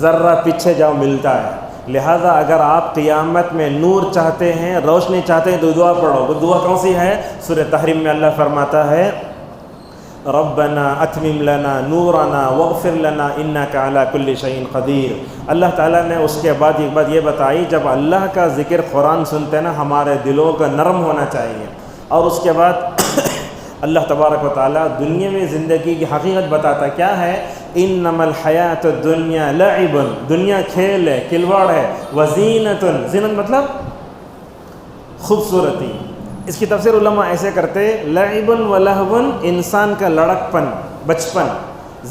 S1: ذرہ پیچھے جاؤ ملتا ہے. لہٰذا اگر آپ قیامت میں نور چاہتے ہیں، روشنی چاہتے ہیں تو دعا پڑھو. وہ دعا کون سی ہے؟ سورہ تحریم میں اللہ فرماتا ہے ربنا اتمم لنا نورنا واغفر لنا انک علی کل شیء قدیر. اللہ تعالیٰ نے اس کے بعد ایک بات یہ بتائی، جب اللہ کا ذکر قرآن سنتے ہیں نا ہمارے دلوں کا نرم ہونا چاہیے. اور اس کے بعد اللہ تبارک و تعالیٰ دنیاوی زندگی کی حقیقت بتاتا کیا ہے؟ انما الحیات الدنیا لعب، دنیا کھیل ہے، کھلواڑ ہے، وزینۃ، زینت مطلب خوبصورتی. اس کی تفسیر علماء ایسے کرتے لعب و لہو انسان کا لڑکپن، بچپن.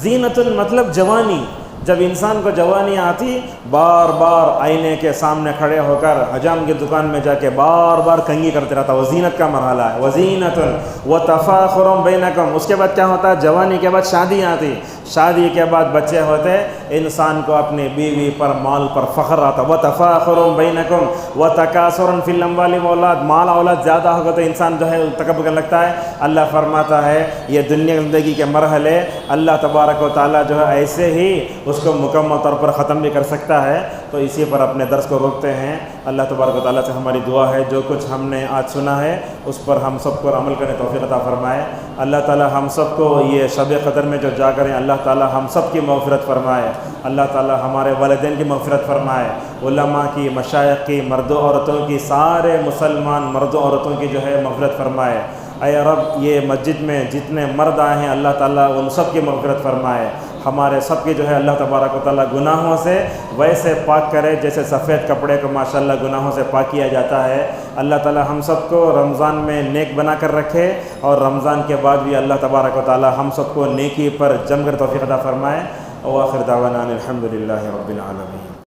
S1: زینۃ مطلب جوانی. جب انسان کو جوانی آتی بار بار آئینے کے سامنے کھڑے ہو کر حجام کی دکان میں جا کے بار بار کنگھی کرتے رہتا. وہ زینت کا مرحلہ ہے. وزینۃ وتفاخر بینکم. اس کے بعد کیا ہوتا ہے؟ جوانی کے بعد شادی آتی. شادی کے بعد بچے ہوتے انسان کو اپنی بیوی پر مال پر فخر آتا، وتفاخر بینکم وتکاثر فی الاموال والاولاد، مال اولاد زیادہ ہوگا تو انسان جو ہے تکبر کرنے لگتا ہے۔ اللہ فرماتا ہے یہ دنیا زندگی کے مرحلے اللہ تبارک و تعالیٰ جو ہے ایسے ہی اس کو مکمل طور پر ختم بھی کر سکتا ہے۔ تو اسی پر اپنے درس کو روکتے ہیں۔ اللہ تبارک و تعالیٰ سے ہماری دعا ہے جو کچھ ہم نے آج سنا ہے اس پر ہم سب کو عمل کرنے توفیق عطا فرمائے۔ اللہ تعالیٰ ہم سب کو یہ شب قدر میں جو جاگر ہیں اللہ تعالیٰ ہم سب کی مغفرت فرمائے۔ اللہ تعالیٰ ہمارے والدین کی مغفرت فرمائے، علماء کی، مشائخ کی، مردوں عورتوں کی، سارے مسلمان مردوں عورتوں کی جو ہے مغفرت فرمائے۔ اے رب یہ مسجد میں جتنے مرد آئے ہیں اللہ تعالیٰ ان سب کی مغفرت فرمائے، ہمارے سب کی جو ہے اللہ تبارک و تعالیٰ گناہوں سے ویسے پاک کرے جیسے سفید کپڑے کو ماشاءاللہ گناہوں سے پاک کیا جاتا ہے۔ اللہ تعالیٰ ہم سب کو رمضان میں نیک بنا کر رکھے اور رمضان کے بعد بھی اللہ تبارک و تعالیٰ ہم سب کو نیکی پر جم کر توفیق عطا فرمائے۔ وآخر دعوانا الحمد للہ رب العالمین۔